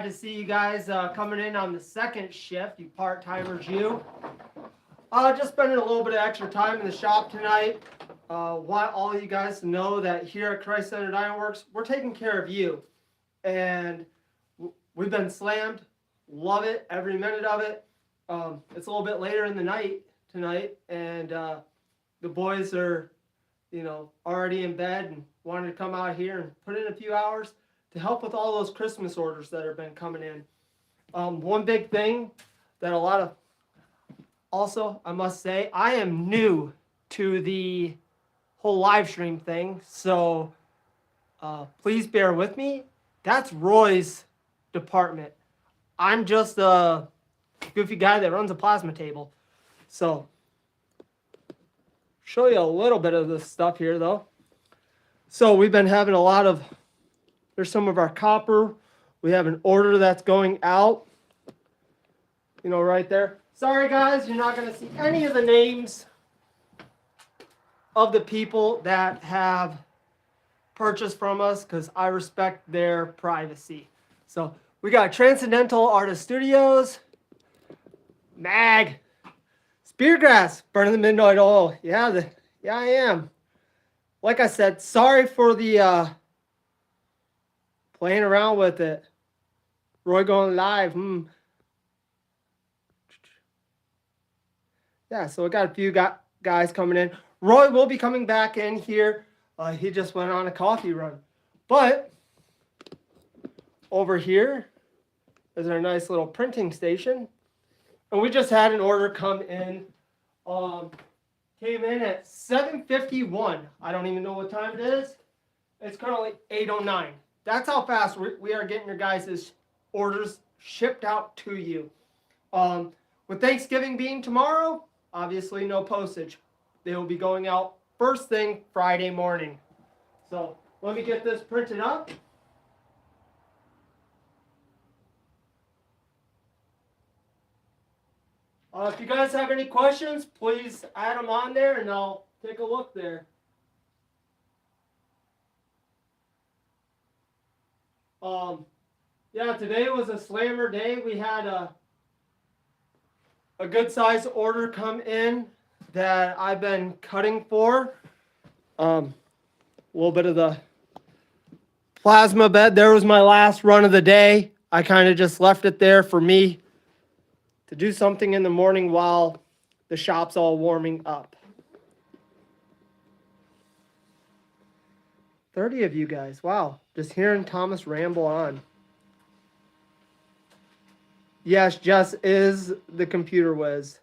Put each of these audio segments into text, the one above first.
To see you guys coming in on the second shift, you part-timers, you. Just spending a little bit of extra time in the shop tonight. Want all you guys to know that here at Centered Ironworks, we're taking care of you. And we've been slammed. Love it, every minute of it. It's a little bit later in the night tonight, and the boys are, already in bed and wanted to come out here and put in a few hours to help with all those Christmas orders that have been coming in. One big thing that also, I must say, I am new to the whole live stream thing, so please bear with me. That's Roy's department. I'm just a goofy guy that runs a plasma table. So, show you a little bit of this stuff here, though. So, we've been having a lot of... There's some of our copper. We have an order that's going out. Right there. Sorry, guys, you're not going to see any of the names of the people that have purchased from us because I respect their privacy. So we got Transcendental Artist Studios, Mag, Speargrass, Burning the Midnight Oil. Yeah, I am. Like I said, sorry for the playing around with it. Roy going live. Yeah, so we got a few guys coming in. Roy will be coming back in here. He just went on a coffee run. But over here is our nice little printing station. And we just had an order come in. Came in at 7:51. I don't even know what time it is. It's currently 8:09. That's how fast we are getting your guys' orders shipped out to you. With Thanksgiving being tomorrow, obviously no postage. They will be going out first thing Friday morning. So let me get this printed up. If you guys have any questions, please add them on there and I'll take a look there. Yeah, today was a slammer day. We had a good size order come in that I've been cutting for. A little bit of the plasma bed. There was my last run of the day. I kind of just left it there for me to do something in the morning while the shop's all warming up. 30 of you guys. Wow. Just hearing Thomas ramble on. Yes, Jess is the computer whiz.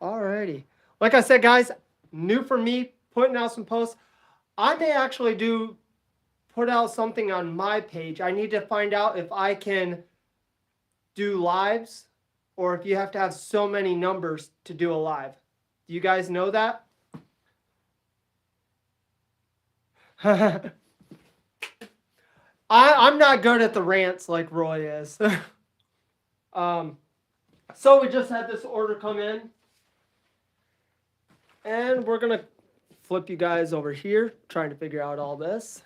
Alrighty. Like I said, guys, new for me, putting out some posts. I may actually put out something on my page. I need to find out if I can do lives or if you have to have so many numbers to do a live. Do you guys know that? I'm not good at the rants like Roy is. So we just had this order come in. And we're going to flip you guys over here, trying to figure out all this.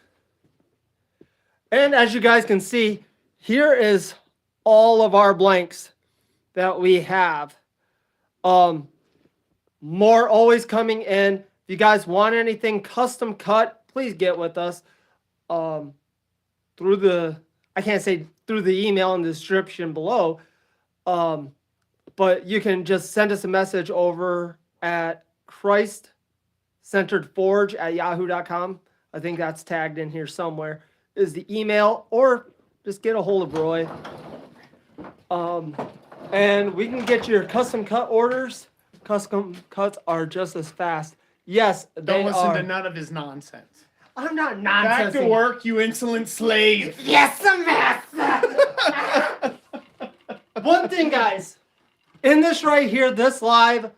And as you guys can see, here is all of our blanks that we have. More always coming in. If you guys want anything custom cut, please get with us through the email in the description below. But you can just send us a message over at ChristCenteredForge@yahoo.com. I think that's tagged in here somewhere is the email, or just get a hold of Roy. And we can get your custom cut orders. Custom cuts are just as fast. Yes, they Don't listen are. to none of his nonsense. I'm not nonsense. Back to work, you insolent slave. Yes, master. One thing, guys, in this right here, this live,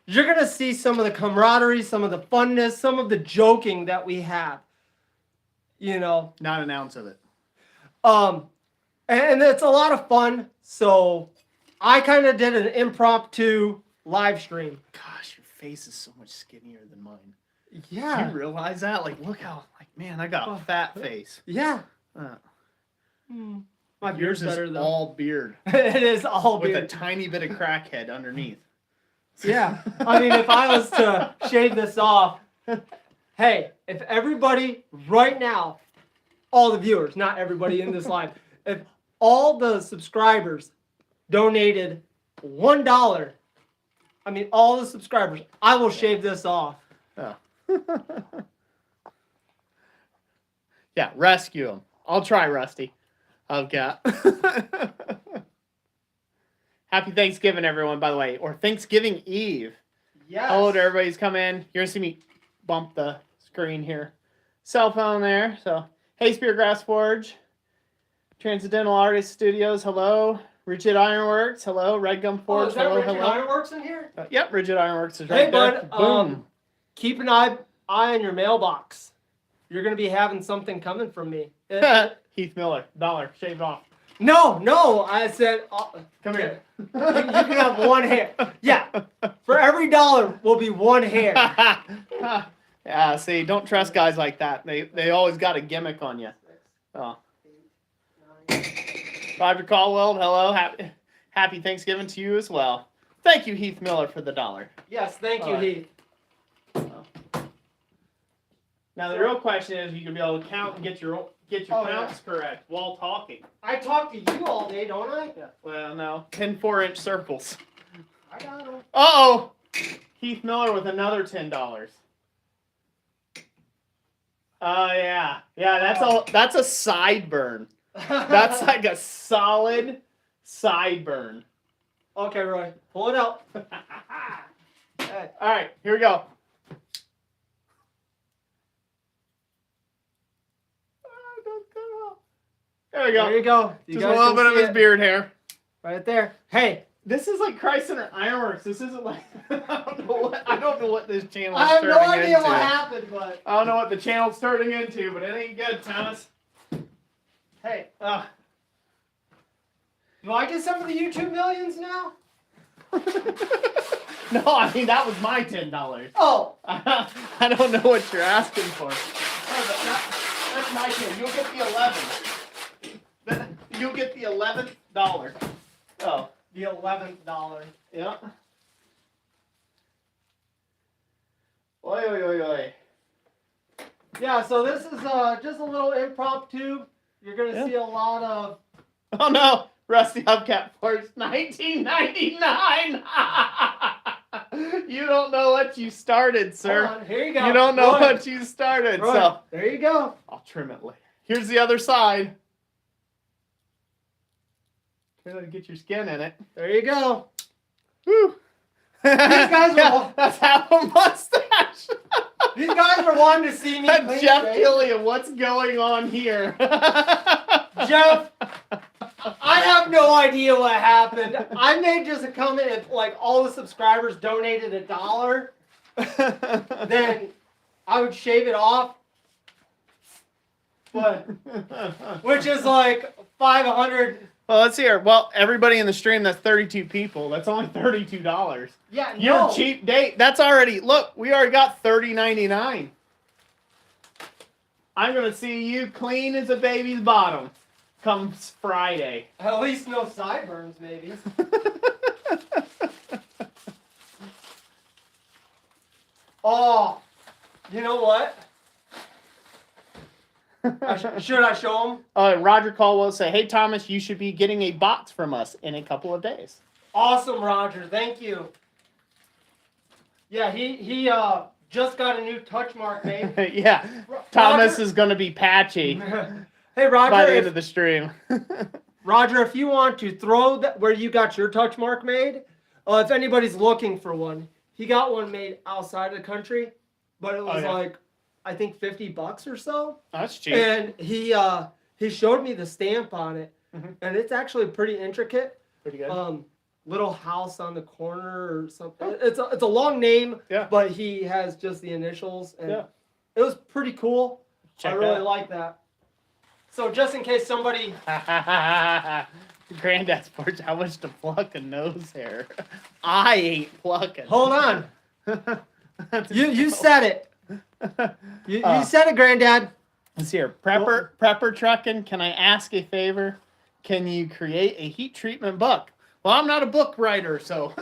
you're going to see some of the camaraderie, some of the funness, some of the joking that we have. Not an ounce of it. And it's a lot of fun. So I kind of did an impromptu live stream. Gosh, your face is so much skinnier than mine. Do Yeah. you realize that? Like, look how, like, man, I got a fat face. Yeah. Uh, My beard's yours is better though. all beard. It is all With beard. a tiny bit of crackhead underneath. Yeah. I mean, if I was to shave this off, hey, if everybody right now, all the viewers, not everybody in this live, if all the subscribers donated $1, I mean, all the subscribers, I will shave this off. Oh. Yeah, rescue him. I'll try, Rusty. Okay. Happy Thanksgiving, everyone, by the way. Or Thanksgiving Eve. Yes. Hello to everybody who's come in. You're going to see me bump the screen here. Cell phone there. So, hey, Spear Grass Forge. Transcendental Artist Studios, hello. Rigid Ironworks, hello. Red Gum Forge, is that hello, Richard hello. Ironworks in here? Yep, Rigid Ironworks is right Hey, there. bud. Boom. Keep an eye on your mailbox. You're going to be having something coming from me. Heath Miller, $1, shave it off. No, I said, Come here. you can have one hair. Yeah, for every $1 will be one hair. Yeah, see, don't trust guys like that. They always got a gimmick on you. Oh. Roger Caldwell, hello. Happy Thanksgiving to you as well. Thank you, Heath Miller, for the $1. Yes, thank you, All right. Heath. Now the real question is, you can be able to count and get your Oh, counts correct while talking. I talk to you all day, don't I? Yeah. Well, no, 10 4-inch circles. I got them. Uh-oh! Heath Miller with another $10. Oh yeah, that's a sideburn. That's like a solid sideburn. Okay, Roy, pull it out. Hey. All right, here we go. There we go. There you go. You Just a guys little can bit of see his it beard hair. right there. Hey, This is like Centered Ironworks. This isn't like I don't know what this channel is I have turning no idea into. what happened, but I don't know what the channel's turning into, but it ain't good, Thomas. hey, do I get some of the YouTube millions now? No, I mean that was my $10. Oh, I don't know what you're asking for. Oh, that's my 10. You'll get the 11. You'll get the $11. Oh, the $11. yeah. Oi, oi, oi, oi. Yeah, so this is just a little impromptu. You're gonna see a lot of. Oh no, Rusty Hubcap first, 1999. You don't know what you started, sir. Hold on, here you go. You don't know Roy, what you started, Roy, so there you go. I'll trim it later. Here's the other side. Try to get your skin in it. There you go. Woo. These guys are. That's half a mustache. These guys were wanting to see me clean Jeff shave. Killian, what's going on here? Jeff, I have no idea what happened. I made just a comment if like all the subscribers donated $1, then I would shave it off. But which is like 500. Well, let's hear. Well, everybody in the stream, that's 32 people. That's only $32. Yeah, You're no. cheap date. That's already, look, we already got $30.99. I'm going to see you clean as a baby's bottom comes Friday. At least no sideburns, maybe. Oh, you know what? Should I show them? Roger Caldwell say, hey, Thomas, you should be getting a box from us in a couple of days. Awesome, Roger. Thank you. Yeah, he just got a new touch mark made. Yeah, Thomas is going to be patchy Hey, Roger. by the end of the stream. Roger, if you want to throw that where you got your touch mark made, if anybody's looking for one, he got one made outside of the country, but it was like, I think $50 or so. That's cheap. And he showed me the stamp on it, and it's actually pretty intricate. Pretty good. Little house on the corner or something. It's a long name, but he has just the initials, and it was pretty cool. I really like that. So just in case somebody, Granddad's porch. How much to pluck a nose hair? I ain't plucking. Hold on. That's a You joke. said it. You said it, Granddad. Let's hear. Prepper trucking. Can I ask a favor? Can you create a heat treatment book? Well, I'm not a book writer, so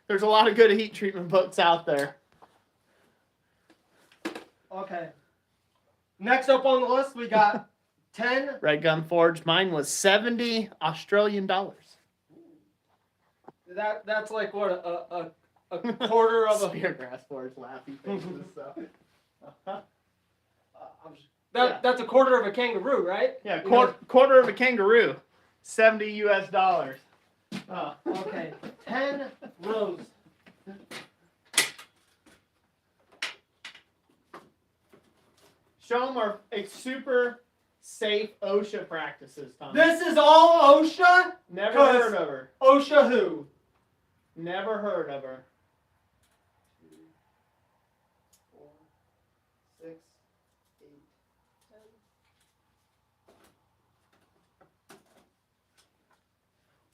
there's a lot of good heat treatment books out there. Okay. Next up on the list, we got 10. Red Gun Forge. Mine was 70 Australian dollars. That's like what a quarter of a. Speargrass Forge laughing faces. So. That's a quarter of a kangaroo, right? Yeah, quarter of a kangaroo. 70 US dollars. Okay. 10 rows. Show them our super safe OSHA practices, Tom. This is all OSHA? Never 'Cause heard of her. OSHA who? Never heard of her. 2, 4, 6, 8, 10.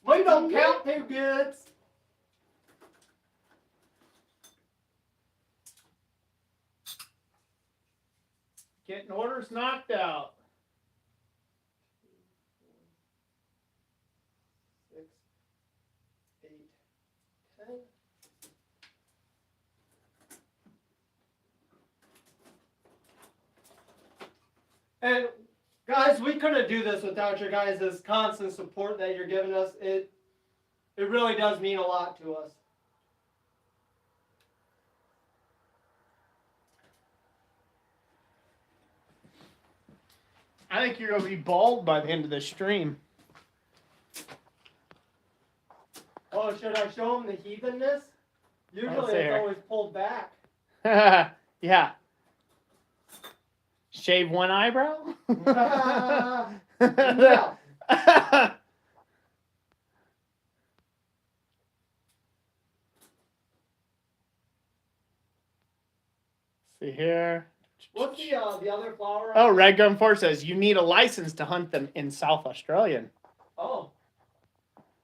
We don't count too good. Getting orders knocked out. 6, 8, 10. And guys, we couldn't do this without your guys' constant support that you're giving us. It really does mean a lot to us. I think you're going to be bald by the end of this stream. Oh, should I show them the heathenness? Usually it's always pulled back. Yeah. Shave one eyebrow? No. See here. What's the other flower? Oh, Red Gun Force says you need a license to hunt them in South Australian. Oh.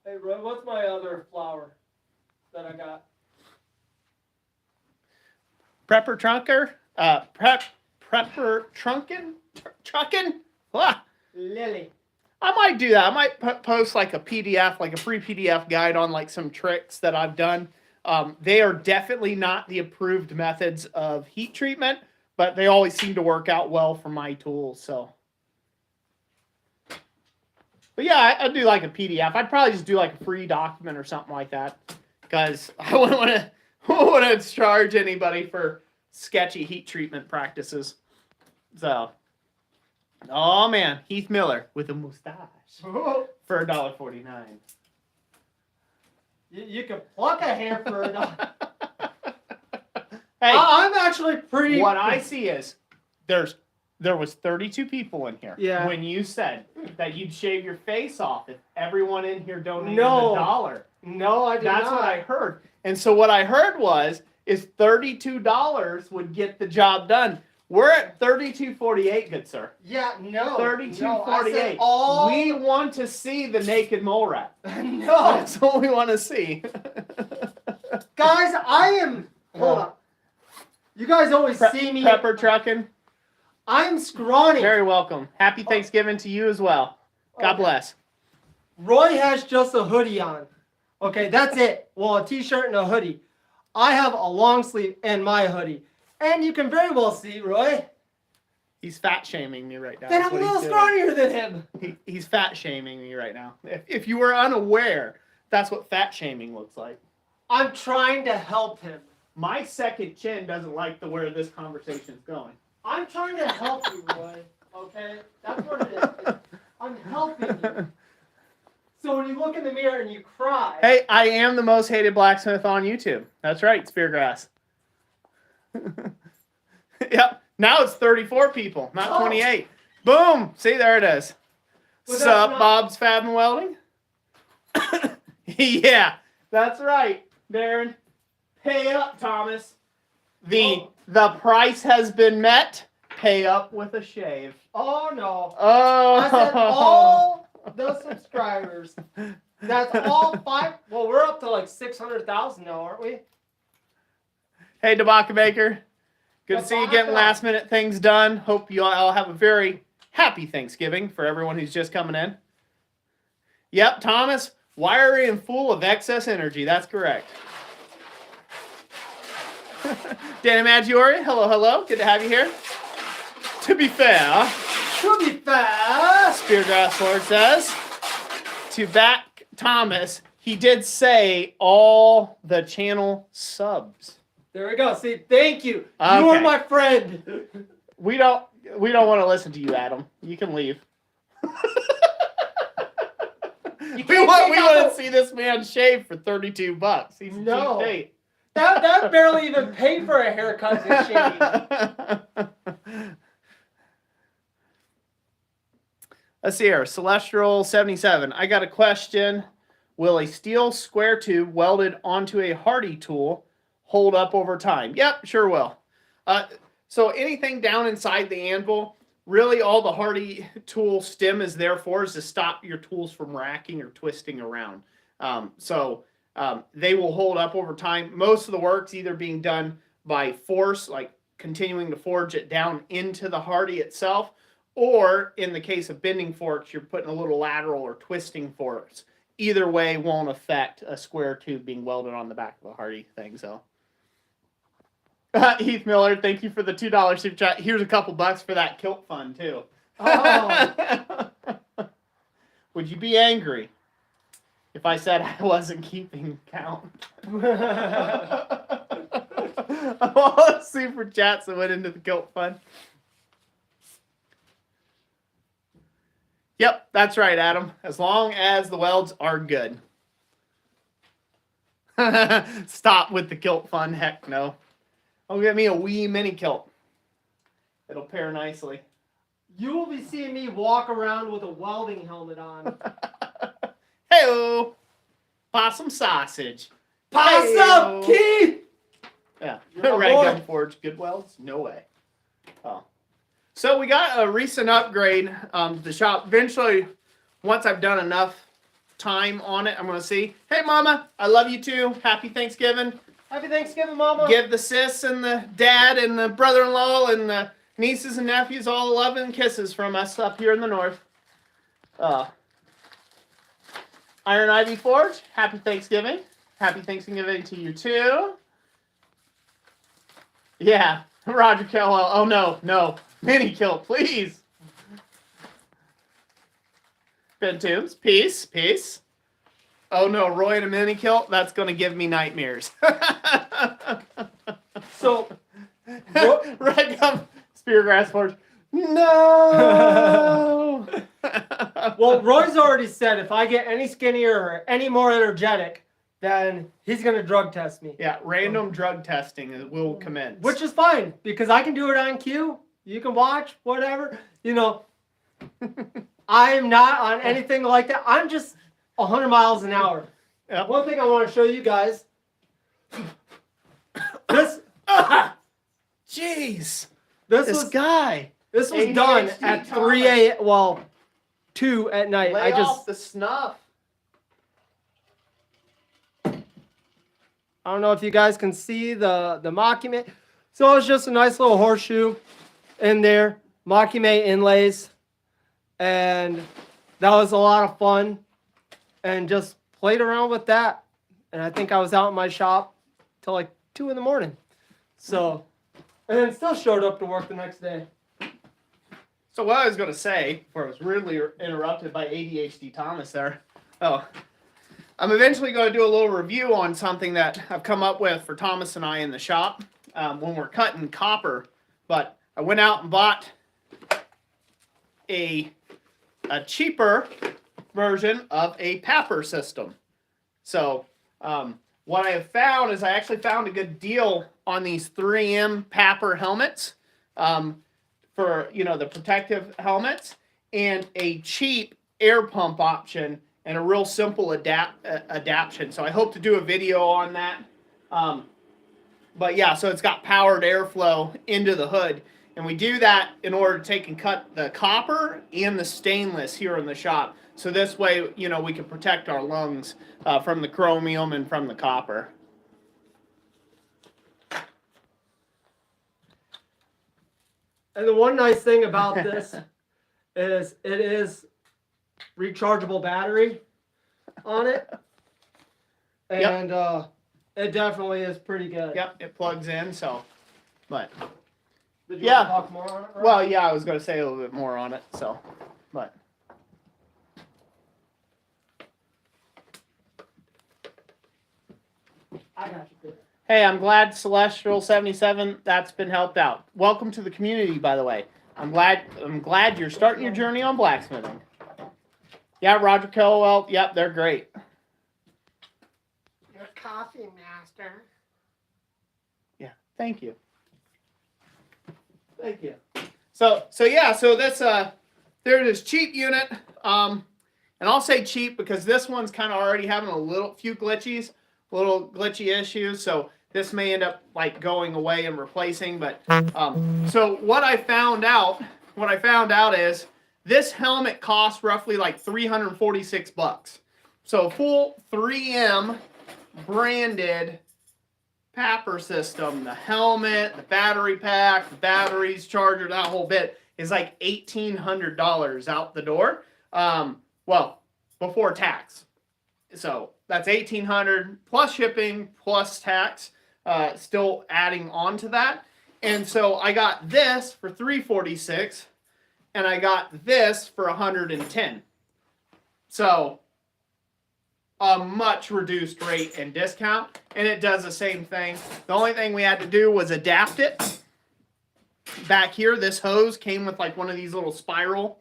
Hey, Roy, what's my other flower that I got? Prepper Trunker? Prepper Trunkin? Truckin? Ah, Lily. I might do that. I might post like a PDF, like a free PDF guide on like some tricks that I've done. They are definitely not the approved methods of heat treatment, but they always seem to work out well for my tools. So, but yeah, I'd do like a PDF. I'd probably just do like a free document or something like that, because I wouldn't want to charge anybody for sketchy heat treatment practices. So, oh man, Heath Miller with a mustache for $1.49. You can pluck a hair for $1. Hey, I'm actually pretty. what I see is there was 32 people in here. Yeah. When you said that you'd shave your face off if everyone in here donated No. $1. No, I did That's not. what I heard. And so what I heard is $32 would get the job done. We're at $32.48, good sir. Yeah, no. $32.48. No, I said all... We want to see the naked mole rat. No. That's what we want to see. Guys, I am... Hold on. You guys always see me... Prepper trucking. I'm scrawny. Very welcome. Happy Thanksgiving to you as well. God bless. Roy has just a hoodie on. Okay, that's it. Well, a t-shirt and a hoodie. I have a long sleeve and my hoodie. And you can very well see, Roy, He's fat shaming me right now. that That's I'm a what little he's doing. scrawnier than him. He's fat shaming me right now. If you were unaware, that's what fat shaming looks like. I'm trying to help him. My second chin doesn't like the where this conversation's going. I'm trying to help you, Roy. Okay? That's what it is. I'm helping you. So when you look in the mirror and you cry... Hey, I am the most hated blacksmith on YouTube. That's right, Speargrass. Yep. Now it's 34 people, not 28. Boom. See, there it is. Well, Sup, not- Bob's Fab and Welding? Yeah, that's right, Darren. Pay up, Thomas. The price has been met. Pay up with a shave. Oh, no. Oh. I said all the subscribers. That's all 5. Well, we're up to like 600,000 now, aren't we? Hey, Debaka Baker. Good to see you getting Debaka. last minute things done. Hope you all have a very happy Thanksgiving for everyone who's just coming in. Yep, Thomas, wiry and full of excess energy. That's correct. Danny Maggiore, hello, hello. Good to have you here. To be fair, Speargrass Lord says, to back Thomas, he did say all the channel subs. There we go. See, thank you. Okay. You are my friend. We don't want to listen to you, Adam. You can leave. We want to see this man shave for $32. He's No. cheap date. That barely even paid for a haircut and shave. Let's see here. Celestial 77. I got a question. Will a steel square tube welded onto a Hardy tool hold up over time? Yep, sure will. So anything down inside the anvil, really all the Hardy tool stem is there for is to stop your tools from racking or twisting around. They will hold up over time. Most of the work's either being done by force, like continuing to forge it down into the Hardy itself, or in the case of bending forks, you're putting a little lateral or twisting forks. Either way won't affect a square tube being welded on the back of a Hardy thing. So, Heath Miller, thank you for the $2 super chat. Here's a couple bucks for that kilt fund too. Oh. Would you be angry if I said I wasn't keeping count? All the super chats that went into the kilt fund. Yep, that's right, Adam. As long as the welds are good. Stop with the kilt fun. Heck no. I'll get me a wee mini kilt. It'll pair nicely. You will be seeing me walk around with a welding helmet on. Hey-o! Possum sausage. Pass up, Keith! Yeah. You're my Red boy. Gun Forge. Good welds? No way. Oh. So we got a recent upgrade. The shop, eventually, once I've done enough time on it, I'm going to see. Hey, Mama, I love you too. Happy Thanksgiving. Happy Thanksgiving, Mama. Give the sis and the dad and the brother-in-law and the nieces and nephews all the love and kisses from us up here in the north. Iron Ivy Forge, happy Thanksgiving. Happy Thanksgiving to you too. Yeah, Roger Kellwell. Oh no. Mini kilt, please. Ben Toombs, peace. Oh no, Roy in a mini kilt? That's going to give me nightmares. So, Red Gum Speargrass Forge. No! well, Roy's already said if I get any skinnier or any more energetic, then he's going to drug test me. Yeah, random drug testing will commence. Which is fine, because I can do it on cue. You can watch, whatever. You know, I'm not on anything like that. I'm just 100 miles an hour. Yep. One thing I want to show you guys. This Jeez. this guy. was done ADHD at Thomas. 3 a.m. Well, 2 at night. Lay off the snuff. I don't know if you guys can see the Makime. So it's just a nice little horseshoe in there. Makime inlays. And that was a lot of fun. And just played around with that. And I think I was out in my shop till like 2 in the morning. So, and then still showed up to work the next day. So what I was going to say, before I was rudely interrupted by ADHD Thomas there. Oh, I'm eventually going to do a little review on something that I've come up with for Thomas and I in the shop when we're cutting copper. But I went out and bought a cheaper version of a papper system. So what I have found is I actually found a good deal on these 3M papper helmets for, the protective helmets, and a cheap air pump option and a real simple adaptation. So I hope to do a video on that. But yeah, so it's got powered airflow into the hood. And we do that in order to take and cut the copper and the stainless here in the shop. So this way, you know, we can protect our lungs from the chromium and from the copper. And the one nice thing about this is it is rechargeable battery on it. And it definitely is pretty good. Yep, it plugs in, so, but. Did you want to talk more on it? Right? Well, yeah, I was going to say a little bit more on it, so, but. I got you. Good. Hey, I'm glad Celestial 77 that's been helped out. Welcome to the community, by the way. I'm glad you're starting your journey on blacksmithing. Yeah, Roger Kellwell. Yep, they're great. Your coffee master. Yeah, thank you. Thank you. So this there it is, cheap unit. And I'll say cheap because this one's kind of already having a few glitchy issues. So this may end up like going away and replacing. But so what I found out is this helmet costs roughly like $346. So full 3M branded Papper system, the helmet, the battery pack, the batteries, charger, that whole bit is like $1,800 out the door. Well, before tax. So that's $1,800 plus shipping plus tax, still adding on to that. And so I got this for $346 and I got this for $110. So a much reduced rate and discount, and it does the same thing. The only thing we had to do was adapt it. Back here, this hose came with like one of these little spiral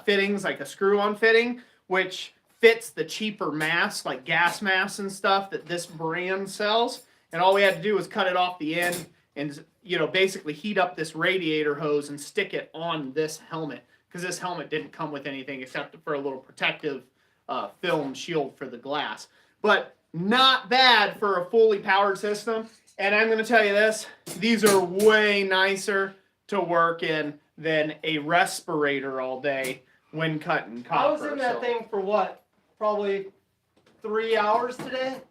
fittings, like a screw-on fitting, which fits the cheaper masks, like gas masks and stuff that this brand sells. And all we had to do was cut it off the end and, you know, basically heat up this radiator hose and stick it on this helmet, because this helmet didn't come with anything except for a little protective film shield for the glass. But not bad for a fully powered system. And I'm going to tell you this, these are way nicer to work in than a respirator all day when cutting copper. I was in that thing for what? Probably 3 hours today?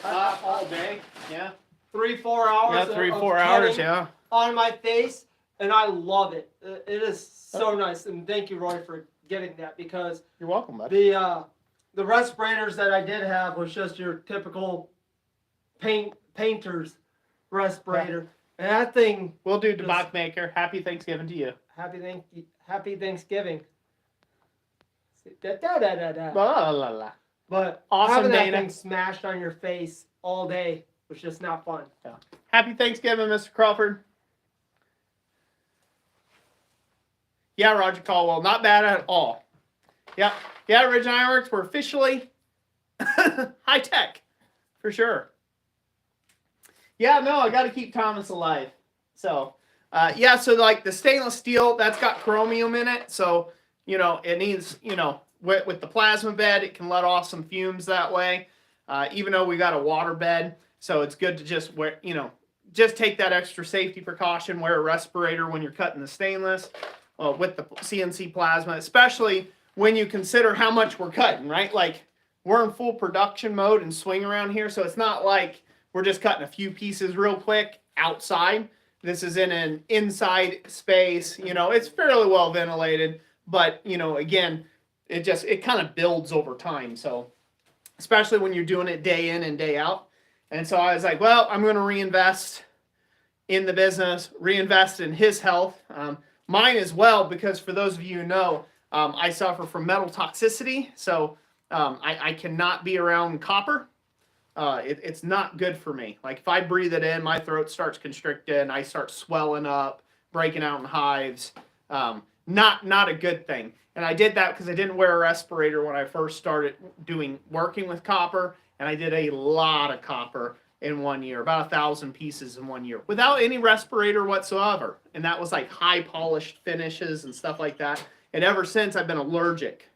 All day, yeah. 3-4 hours. Yeah, 3-4 hours, yeah. On my face, and I love it. It is so nice, and thank you, Roy, for getting that, because you're welcome, buddy. The respirators that I did have was just your typical painter's respirator, and that thing. We'll do Debach Maker. Happy Thanksgiving to you. Happy Thanksgiving. Da, da, da, da, da. La, la, la. But awesome, having that Dana. thing smashed on your face all day was just not fun. Yeah. Happy Thanksgiving, Mr. Crawford. Yeah, Roger Caldwell. Not bad at all. Yeah. Yeah, Ridge Ironworks, we're officially high tech. For sure. Yeah, no, I got to keep Thomas alive. So, yeah, so like the stainless steel, that's got chromium in it. So, you know, it needs, you know, with the plasma bed, it can let off some fumes that way. Even though we got a water bed. So it's good to just wear, you know, just take that extra safety precaution, wear a respirator when you're cutting the stainless with the CNC plasma, especially when you consider how much we're cutting, right? Like we're in full production mode and swing around here. So it's not like we're just cutting a few pieces real quick outside. This is in an inside space, you know, it's fairly well ventilated, but you know, again, it kind of builds over time. So especially when you're doing it day in and day out. And so I was like, well, I'm going to reinvest in the business, reinvest in his health, mine as well, because for those of you who know, I suffer from metal toxicity. So I cannot be around copper. It's not good for me. Like if I breathe it in, my throat starts constricted, I start swelling up, breaking out in hives. Not a good thing. And I did that because I didn't wear a respirator when I first started working with copper, and I did a lot of copper in 1 year, about 1,000 pieces in 1 year, without any respirator whatsoever. And that was like high polished finishes and stuff like that. And ever since, I've been allergic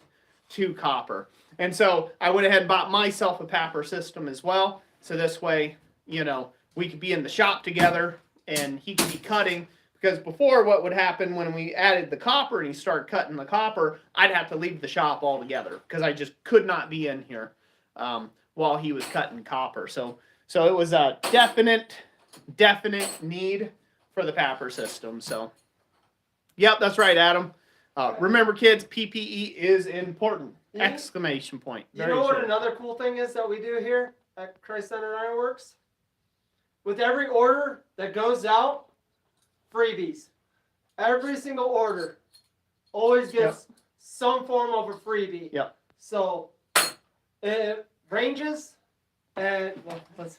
to copper. And so I went ahead and bought myself a Papper system as well. So this way, you know, we could be in the shop together and he could be cutting, Because before, what would happen when we added the copper and he started cutting the copper, I'd have to leave the shop altogether because I just could not be in here while he was cutting copper. So it was a definite need for the Papper system. So, yep, that's right, Adam. Remember, kids, PPE is important! Exclamation point. You know what another cool thing is that we do here at Centered Ironworks? With every order that goes out, freebies. Every single order always gets some form of a freebie. Yep. So it ranges, and let's.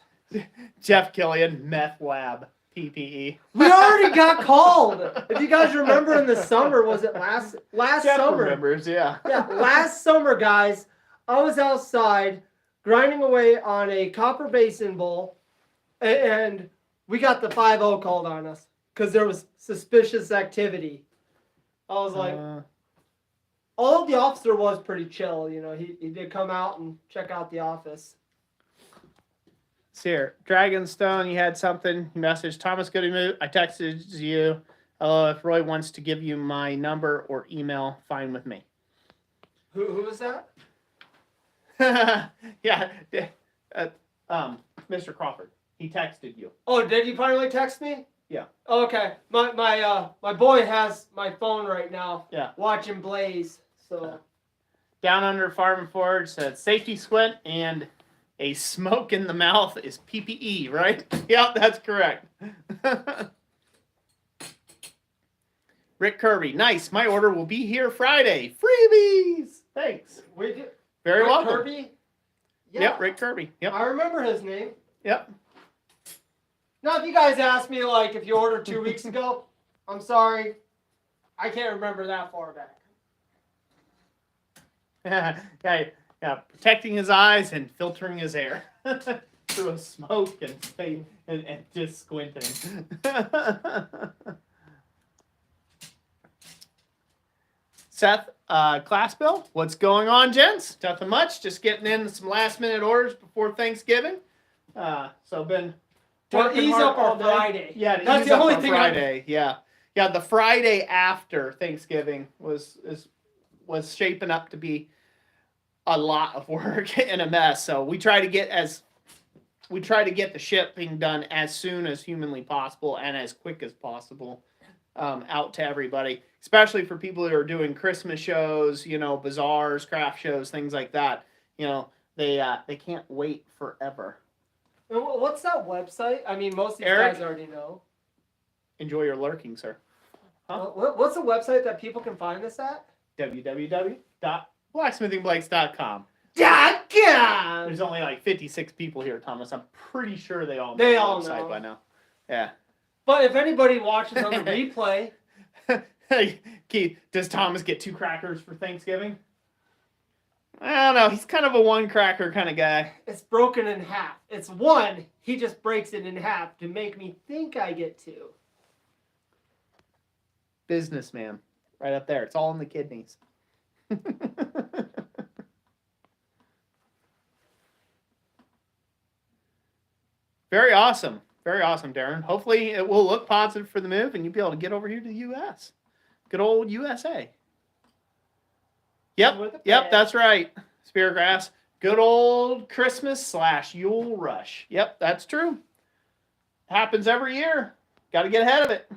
Jeff Killian, Meth Lab, PPE. We already got called. If you guys remember in the summer, was it last Jeff summer? Remembers, yeah. Yeah, last summer, guys, I was outside grinding away on a copper basin bowl, and we got the 5-0 called on us because there was suspicious activity. I was like, all the officer was pretty chill. You know, he did come out and check out the office. See here, Dragonstone, you had something. You messaged Thomas Goodymoot. I texted you. If Roy wants to give you my number or email, fine with me. Who was that? Yeah, Mr. Crawford. He texted you. Oh, did he finally text me? Yeah. Okay. My boy has my phone right now. Yeah. Watching Blaze. So. Down Under Farm and Forge said safety squint and a smoke in the mouth is PPE, right? Yep, that's correct. Rick Kirby, nice. My order will be here Friday. Freebies. Thanks. Very Rick welcome. Kirby? Yeah. Yep, Rick Kirby. Yep. I remember his name. Yep. Now, if you guys asked me, like, if you ordered 2 weeks ago, I'm sorry. I can't remember that far back. Yeah, protecting his eyes and filtering his air through a smoke and just squinting. Seth Glassbill, what's going on, gents? Nothing much. Just getting in some last-minute orders before Thanksgiving. So been To ease up our Friday. Yeah, that's the only thing. Friday. Yeah, the Friday after Thanksgiving was shaping up to be a lot of work and a mess. So we try to get the shipping done as soon as humanly possible and as quick as possible out to everybody, especially for people that are doing Christmas shows, bazaars, craft shows, things like that. They can't wait forever. What's that website? I mean, most of these Eric? guys already know. Enjoy your lurking, sir. Huh? What's the website that people can find this at? www.blacksmithingblakes.com. Yeah. There's only like 56 people here, Thomas. I'm pretty sure they all know They the all website know by now. Yeah. But if anybody watches on the replay, Keith, does Thomas get 2 crackers for Thanksgiving? I don't know. He's kind of a 1 cracker kind of guy. it's broken in half. It's 1. He just breaks it in half to make me think I get 2. Businessman. Right up there. It's all in the kidneys. Very awesome. Very awesome, Darren. Hopefully it will look positive for the move and you'll be able to get over here to the U.S. Good old USA. Yep, that's right. Speargrass. Good old Christmas/Yule rush. Yep, that's true. Happens every year. Got to get ahead of it.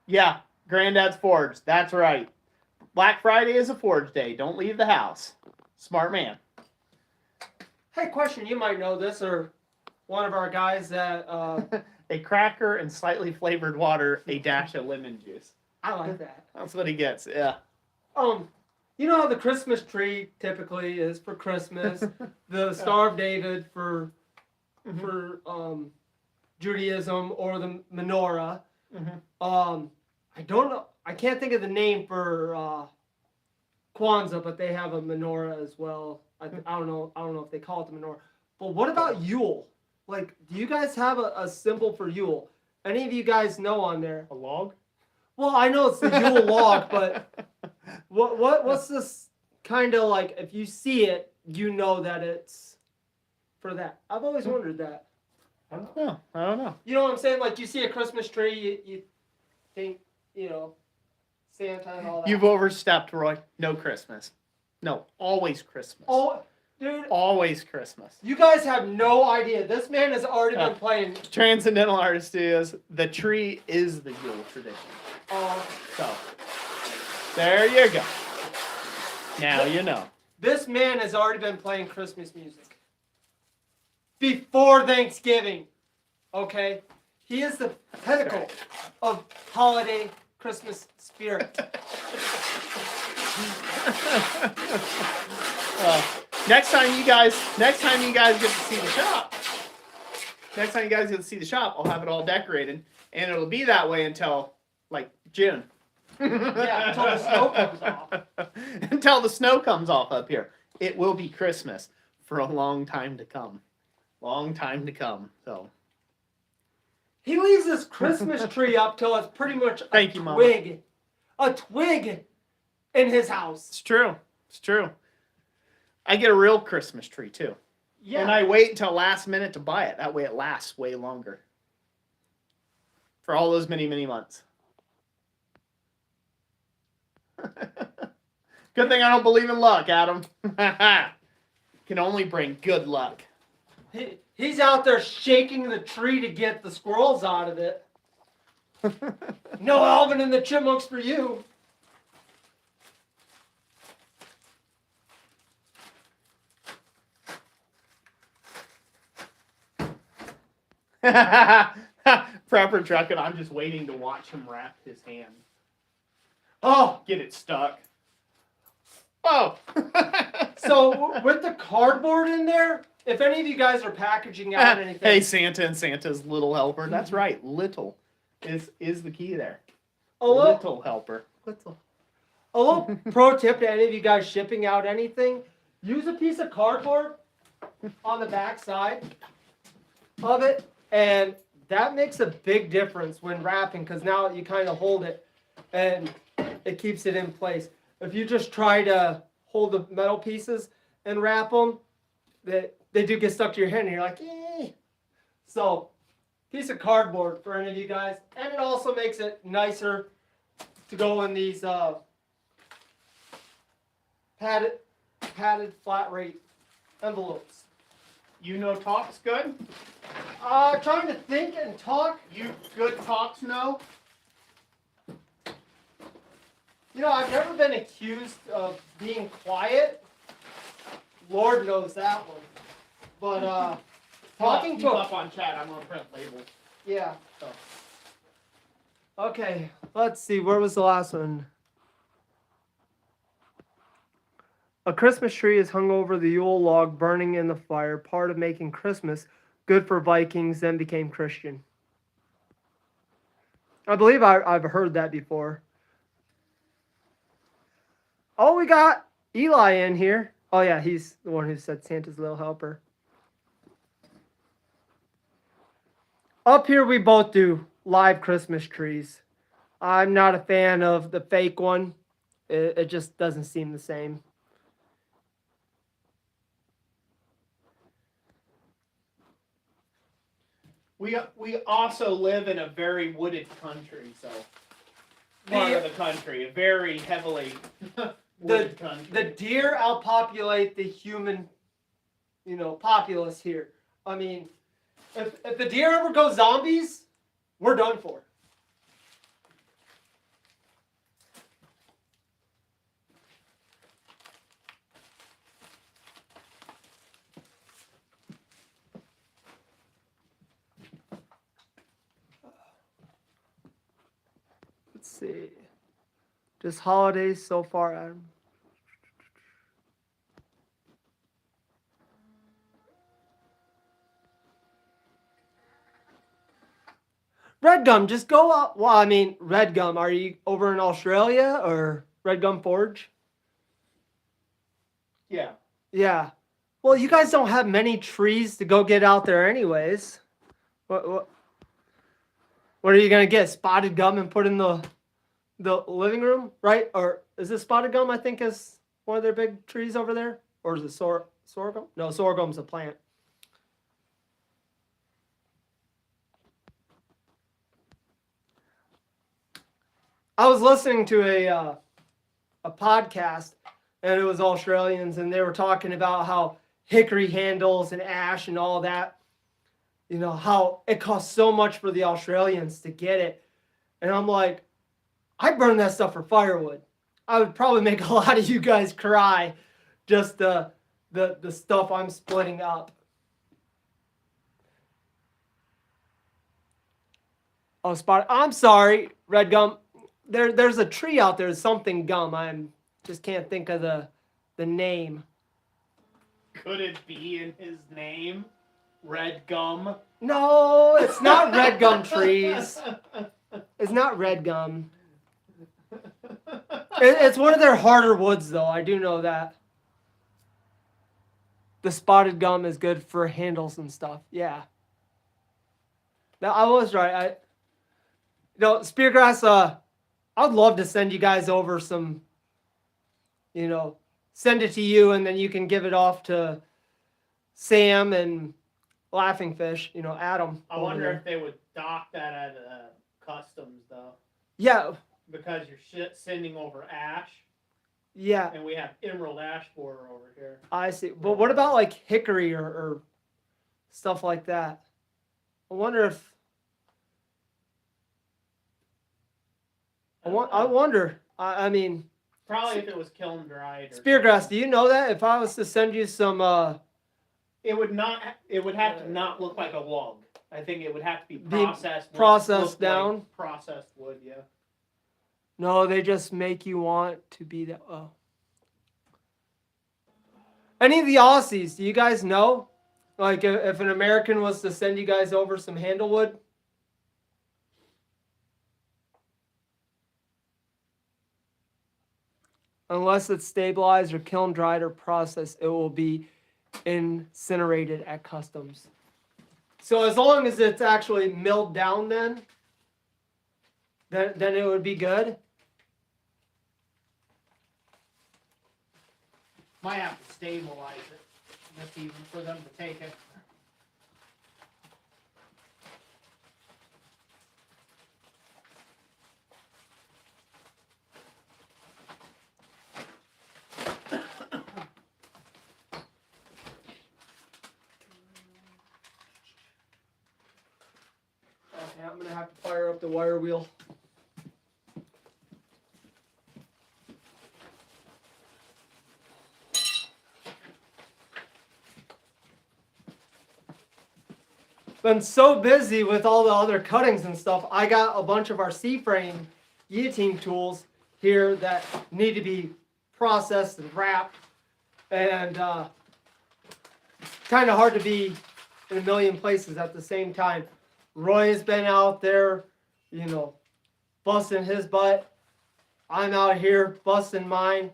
Yeah, Granddad's Forge. That's right. Black Friday is a forge day. Don't leave the house. Smart man. Hey, question. You might know this, or one of our guys that... A cracker and slightly flavored water, a dash of lemon juice. I like that. That's what he gets, yeah. You know how the Christmas tree typically is for Christmas, the Star of David for Judaism, or the menorah. Mm-hmm. I don't know. I can't think of the name for Kwanzaa, but they have a menorah as well. I don't know. I don't know if they call it the menorah. But what about Yule? Like, do you guys have a symbol for Yule? Any of you guys know on there? A log? Well, I know it's the Yule log, but what's this kind of like? If you see it, you know that it's for that. I've always wondered that. I don't know. I don't know. You know what I'm saying? Like, you see a Christmas tree, you think, Santa and all that. You've overstepped, Roy. No Christmas. No, always Christmas. Oh, dude. Always Christmas. You guys have no idea. This man has already been playing. Transcendental Artist Studios. The tree is the Yule tradition. Oh. So, there you go. Now you know. This man has already been playing Christmas music. Before Thanksgiving. Okay? He is the pinnacle of holiday Christmas spirit. Next time you guys get to see the shop, I'll have it all decorated, and it'll be that way until like June. Yeah, until the snow comes off. Until the snow comes off up here. It will be Christmas for a long time to come. Long time to come. So he leaves this Christmas tree up till it's pretty much a twig in his house. It's true. It's true. I get a real Christmas tree too. Yeah. And I wait until last minute to buy it. That way it lasts way longer. For all those many, many months. Good thing I don't believe in luck, Adam. Can only bring good luck. He's out there shaking the tree to get the squirrels out of it. No Alvin and the Chipmunks for you. Prepper truck, and I'm just waiting to watch him wrap his hand. Oh, get it stuck. Oh. So with the cardboard in there, if any of you guys are packaging out anything. Hey, Santa and Santa's little helper. That's right. Little is the key there. Little helper. Little. A little pro tip to any of you guys shipping out anything: use a piece of cardboard on the back side of it, and that makes a big difference when wrapping, because now you kind of hold it and it keeps it in place. If you just try to hold the metal pieces and wrap them, they do get stuck to your hand and you're like, eh. So, piece of cardboard for any of you guys, and it also makes it nicer to go in these padded flat rate envelopes. You know talk's good? Trying to think and talk. You good talks know? You know, I've never been accused of being quiet. Lord knows that one. But talking to up on chat, I'm gonna print labels. Yeah. So. Okay, let's see. Where was the last one? A Christmas tree is hung over the Yule log, burning in the fire. Part of making Christmas good for Vikings, then became Christian. I believe I've heard that before. Oh, we got Eli in here. Oh, yeah, he's the one who said Santa's little helper. Up here, we both do live Christmas trees. I'm not a fan of the fake one. It just doesn't seem the same. We also live in a very wooded country, so part of the country, a very heavily wooded country. The deer outpopulate the human, populace here. I mean, if the deer ever go zombies, we're done for. Let's see. Just holidays so far, Adam. Red Gum, just go out. Well, I mean, Red Gum, are you over in Australia or Red Gum Forge? Yeah. Yeah. Well, you guys don't have many trees to go get out there anyways. What are you going to get? Spotted gum and put in the living room, right? Or is it spotted gum, I think, is one of their big trees over there? Or is it sorghum? No, sorghum's a plant. I was listening to a podcast, and it was Australians, and they were talking about how hickory handles and ash and all that, you know, how it costs so much for the Australians to get it. And I'm like, I'd burn that stuff for firewood. I would probably make a lot of you guys cry, just the stuff I'm splitting up. Oh, Spot. I'm sorry, Red Gum. There's a tree out there, something gum. I'm just can't think of the name. Could it be in his name? Red gum? No, it's not red gum trees. It's not red gum. It's one of their harder woods, though. I do know that. The spotted gum is good for handles and stuff. Yeah. Now, I was right. Speargrass, I'd love to send you guys over some, send it to you, and then you can give it off to Sam and Laughing Fish, Adam. I wonder if they would dock that at customs, though. Yeah. Because you're sending over ash. Yeah. And we have emerald ash borer over here. I see. But what about like hickory or stuff like that? I wonder if... I wonder. I mean... Probably if it was kiln dried. Speargrass, do you know that? If I was to send you some... It would not. It would have to not look like a log. I think it would have to be processed. Processed down? Like processed wood, yeah. No, they just make you want to be that... Oh. Any of the Aussies, do you guys know? Like, if an American was to send you guys over some handlewood? Unless it's stabilized or kiln dried or processed, it will be incinerated at customs. So as long as it's actually milled down then it would be good. Might have to stabilize it. Just even for them to take it. Okay, I'm gonna have to fire up the wire wheel. Been so busy with all the other cuttings and stuff, I got a bunch of our C-frame guillotine tools here that need to be processed and wrapped, and kind of hard to be in a million places at the same time. Roy has been out there, busting his butt. I'm out here busting mine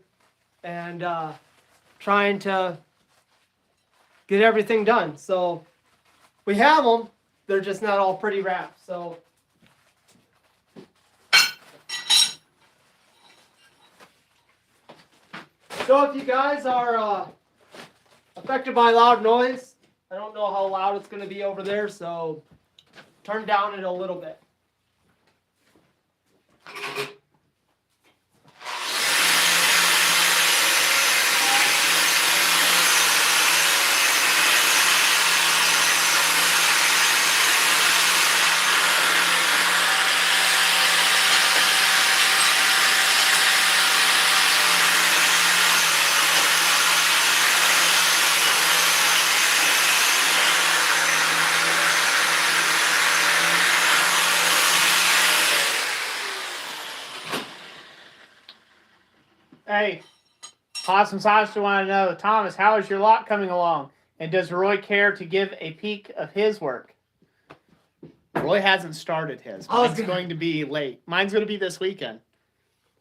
and trying to get everything done. So we have them. They're just not all pretty wrapped. So if you guys are affected by loud noise, I don't know how loud it's going to be over there, so turn down it a little bit. Hey, Possum Sauce want to know, Thomas, how is your lot coming along? And does Roy care to give a peek of his work? Roy hasn't started his. Mine's going to be late. Mine's going to be this weekend.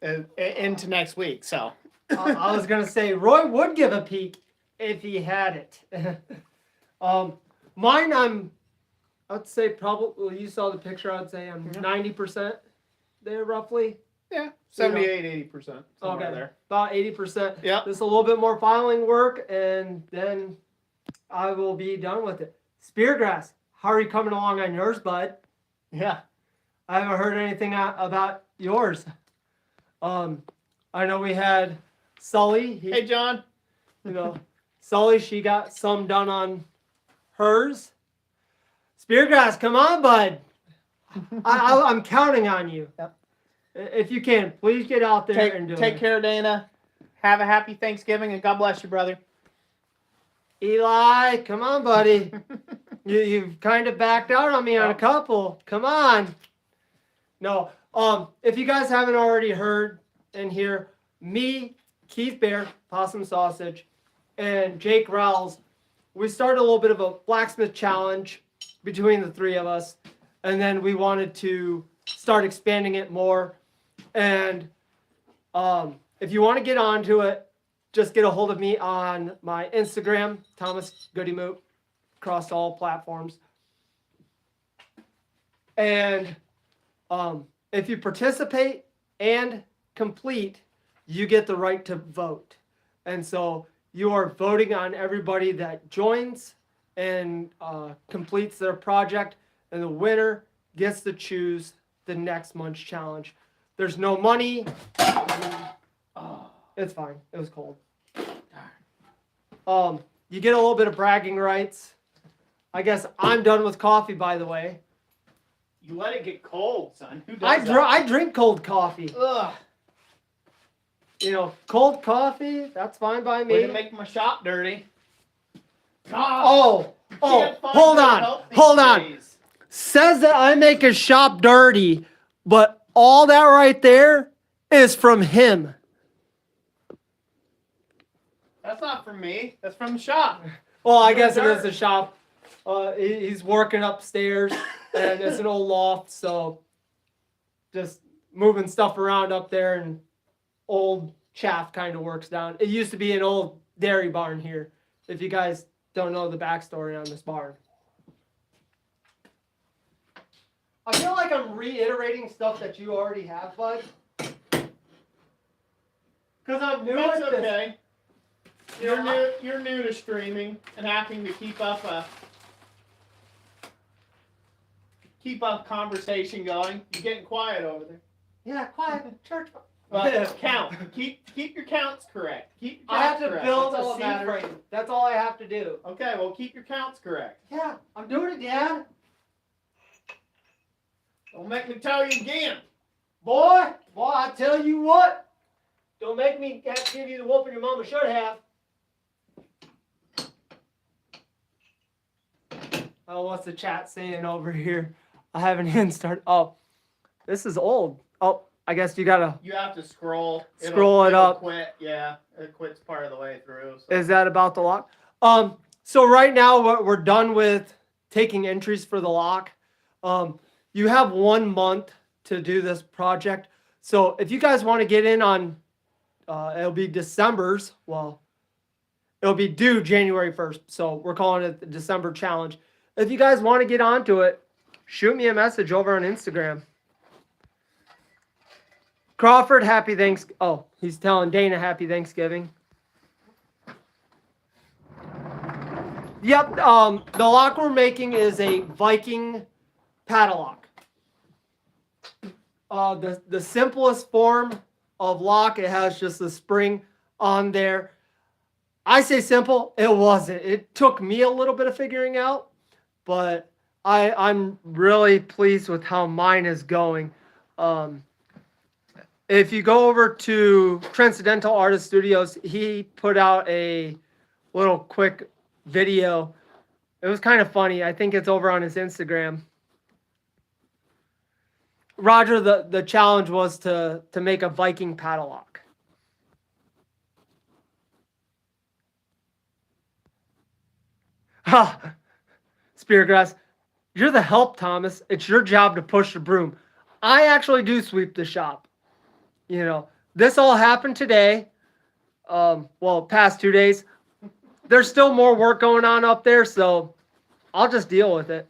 Into next week, so. I was going to say, Roy would give a peek if he had it. Mine, I'd say probably, you saw the picture, I'd say I'm 90% there roughly. Yeah, 78, 80%. Okay, there. About 80%. Yeah. Just a little bit more filing work, and then I will be done with it. Speargrass, how are you coming along on yours, bud? Yeah. I haven't heard anything about yours. I know we had Sully. Hey, John. Sully, she got some done on hers. Speargrass, come on, bud. I'm counting on you. Yep. If you can, please get out there and do it. Take care, Dana. Have a happy Thanksgiving, and God bless you, brother. Eli, come on, buddy. You've kind of backed out on me on a couple. Come on. No. If you guys haven't already heard in here, me, Keith Bear, Possum Sausage, and Jake Rowles, we started a little bit of a blacksmith challenge between the three of us, and then we wanted to start expanding it more. And if you want to get onto it, just get a hold of me on my Instagram, Thomas Goodymoot, across all platforms. And if you participate and complete, you get the right to vote. And so you are voting on everybody that joins and completes their project, and the winner gets to choose the next month's challenge. There's no money. It's fine. It was cold. You get a little bit of bragging rights. I guess I'm done with coffee, by the way. You let it get cold, son. Who does that? I drink cold coffee. Ugh. Cold coffee, that's fine by me. Way to make my shop dirty. Oh, hold on. Says that I make his shop dirty, but all that right there is from him. That's not from me. That's from the shop. Well, I guess it is the shop. He's working upstairs, and it's an old loft, so just moving stuff around up there, and old chaff kind of works down. It used to be an old dairy barn here, if you guys don't know the backstory on this barn. I feel like I'm reiterating stuff that you already have, bud. Because I'm new at this. That's okay. You're new to streaming and having to keep up conversation going. You're getting quiet over there. Yeah, quiet. Church. Count. Keep your counts correct. I have to build a seat frame. That's all I have to do. Okay, well, keep your counts correct. Yeah, I'm doing it, Dad. Don't make me tell you again. Boy, I tell you what. Don't make me have to give you the whooping your mama should have. Oh, what's the chat saying over here? I haven't even started. Oh, this is old. Oh, I guess you gotta. You have to scroll. Scroll it up. Quit. Yeah, it quits part of the way through. So. Is that about the lock? So right now we're done with taking entries for the lock. You have 1 month to do this project. So if you guys want to get in on, it'll be December's. Well, it'll be due January 1st. So we're calling it the December challenge. If you guys want to get onto it, shoot me a message over on Instagram. Crawford, happy Thanksgiving. Oh, he's telling Dana happy Thanksgiving. Yep, the lock we're making is a Viking padlock. The simplest form of lock, it has just a spring on there. I say simple, it wasn't. It took me a little bit of figuring out, but I'm really pleased with how mine is going. If you go over to Transcendental Artist Studios, he put out a little quick video. It was kind of funny. I think it's over on his Instagram. Roger, the challenge was to make a Viking padlock. Ha! Speargrass, you're the help, Thomas. It's your job to push the broom. I actually do sweep the shop. This all happened today. Past 2 days. There's still more work going on up there, so I'll just deal with it.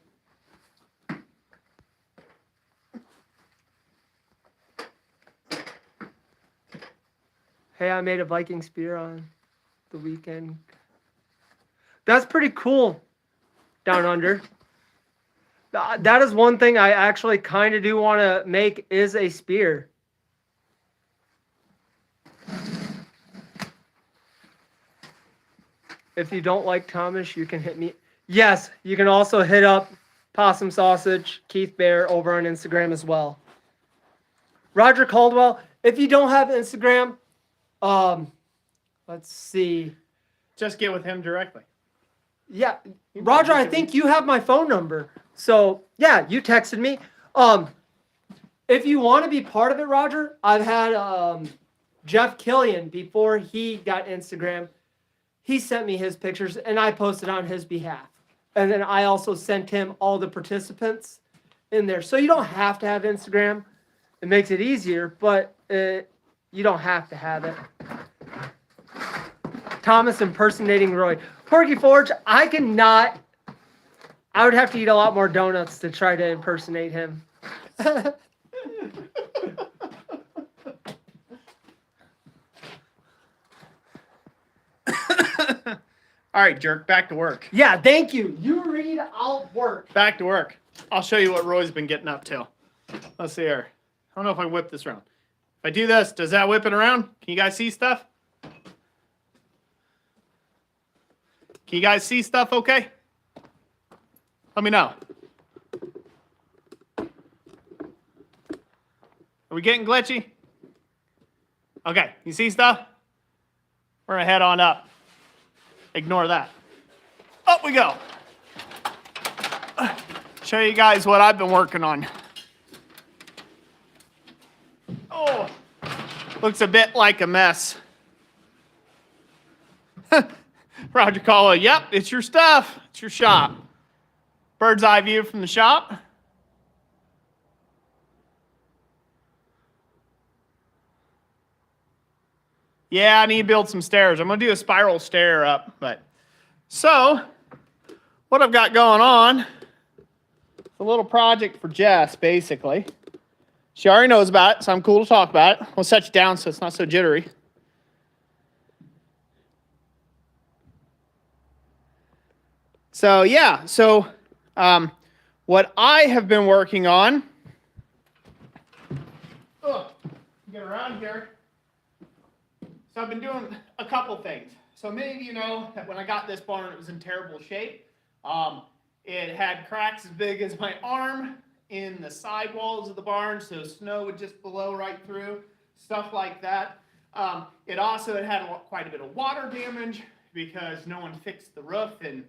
Hey, I made a Viking spear on the weekend. That's pretty cool, down under. That is one thing I actually kind of do want to make is a spear. If you don't like Thomas, you can hit me. Yes, you can also hit up Possum Sausage, Keith Bear over on Instagram as well. Roger Caldwell, if you don't have Instagram, let's see. Just get with him directly. Yeah, Roger, I think you have my phone number. So yeah, you texted me. If you want to be part of it, Roger, I've had Jeff Killian before he got Instagram. He sent me his pictures and I posted on his behalf. And then I also sent him all the participants in there. So you don't have to have Instagram. It makes it easier, but you don't have to have it. Thomas impersonating Roy. Porky Forge, I would have to eat a lot more donuts to try to impersonate him. All right, jerk, back to work. Yeah, thank you. You read, I'll work. Back to work. I'll show you what Roy's been getting up to. Let's see here. I don't know if I whip this around. If I do this, does that whip it around? Can you guys see stuff? Can you guys see stuff okay? Let me know. Are we getting glitchy? Okay, you see stuff? We're gonna head on up. Ignore that. Up we go. Show you guys what I've been working on. Oh, looks a bit like a mess. Roger Calla, yep, it's your stuff. It's your shop. Bird's eye view from the shop. Yeah, I need to build some stairs. I'm going to do a spiral stair up. But so, what I've got going on is a little project for Jess, basically. She already knows about it, so I'm cool to talk about it. I'll set you down so it's not so jittery. So, yeah. So, what I have been working on... get around here. So I've been doing a couple things. So many of you know that when I got this barn, it was in terrible shape. It had cracks as big as my arm in the side walls of the barn, so snow would just blow right through, stuff like that. It also had quite a bit of water damage because no one fixed the roof in,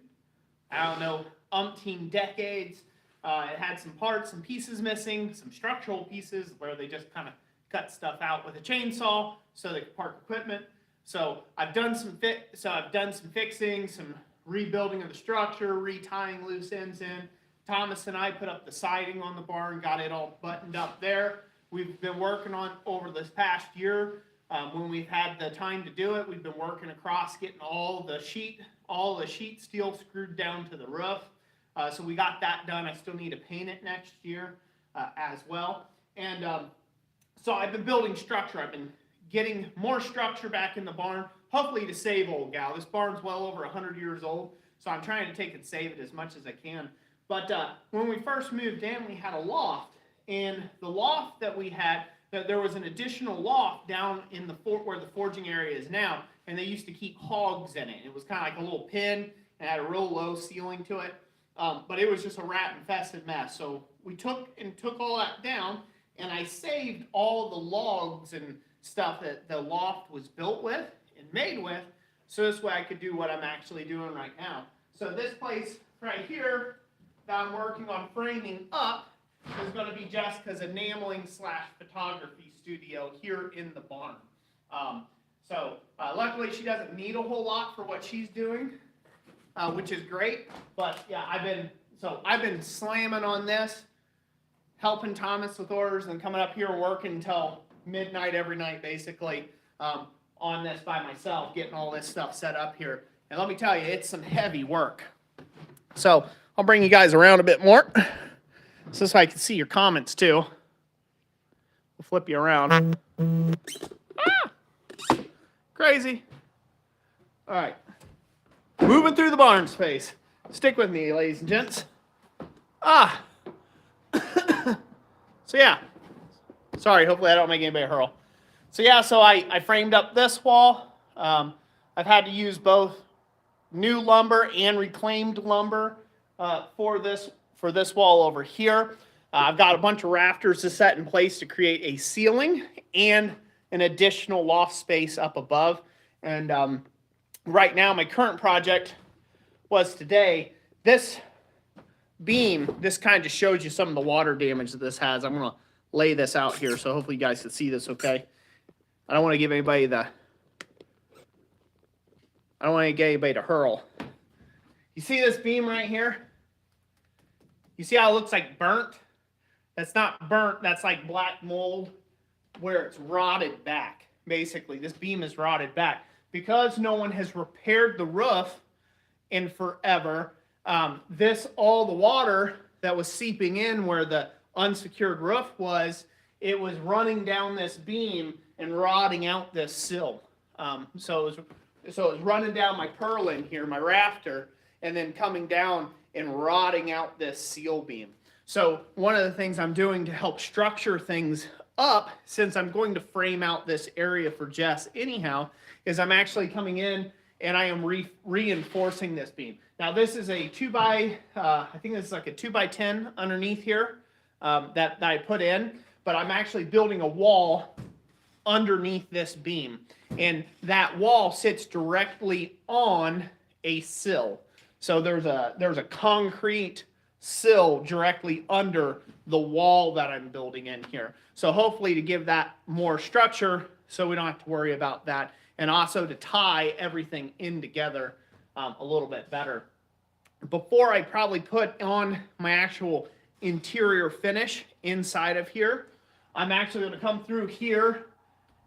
I don't know, umpteen decades. It had some parts and pieces missing, some structural pieces where they just kind of cut stuff out with a chainsaw so they could park equipment. So I've done some fixing, some rebuilding of the structure, retying loose ends in. Thomas and I put up the siding on the barn, got it all buttoned up there. We've been working on over this past year. When we've had the time to do it, we've been working across getting all the sheet steel screwed down to the roof. So we got that done. I still need to paint it next year as well. And so I've been building structure. I've been getting more structure back in the barn, hopefully to save old gal. This barn's well over 100 years old, so I'm trying to take and save it as much as I can. But when we first moved in, we had a loft. And the loft that we had, there was an additional loft down in the where the forging area is now, and they used to keep hogs in it. It was kind of like a little pen and had a real low ceiling to it. But it was just a rat-infested mess. So we took all that down, and I saved all the logs and stuff that the loft was built with and made with, so this way I could do what I'm actually doing right now. So this place right here that I'm working on framing up is going to be Jessica's enameling / photography studio here in the barn. Luckily she doesn't need a whole lot for what she's doing, which is great. But yeah, I've been slamming on this, helping Thomas with orders, and coming up here and working until midnight every night, basically, on this by myself, getting all this stuff set up here. And let me tell you, it's some heavy work. So I'll bring you guys around a bit more, so I can see your comments too. We'll flip you around. Ah! Crazy. All right. Moving through the barn space. Stick with me, ladies and gents. So yeah. Sorry, hopefully I don't make anybody hurl. So yeah, so I framed up this wall. I've had to use both new lumber and reclaimed lumber for this wall over here. I've got a bunch of rafters to set in place to create a ceiling and an additional loft space up above. And right now, my current project was today, this beam, this kind of shows you some of the water damage that this has. I'm going to lay this out here, so hopefully you guys can see this okay. I don't want to give anybody the... I don't want to get anybody to hurl. You see this beam right here? You see how it looks like burnt? That's not burnt, that's like black mold where it's rotted back. Basically, this beam is rotted back. Because no one has repaired the roof in forever, all the water that was seeping in where the unsecured roof was, it was running down this beam and rotting out this sill. So it was running down my purlin here, my rafter, and then coming down and rotting out this seal beam. So one of the things I'm doing to help structure things up, since I'm going to frame out this area for Jess anyhow, is I'm actually coming in and I am reinforcing this beam. Now this is a I think this is like a 2x10 underneath here that I put in, but I'm actually building a wall underneath this beam. And that wall sits directly on a sill. So there's a concrete sill directly under the wall that I'm building in here. So hopefully to give that more structure so we don't have to worry about that, and also to tie everything in together a little bit better. Before I probably put on my actual interior finish inside of here, I'm actually going to come through here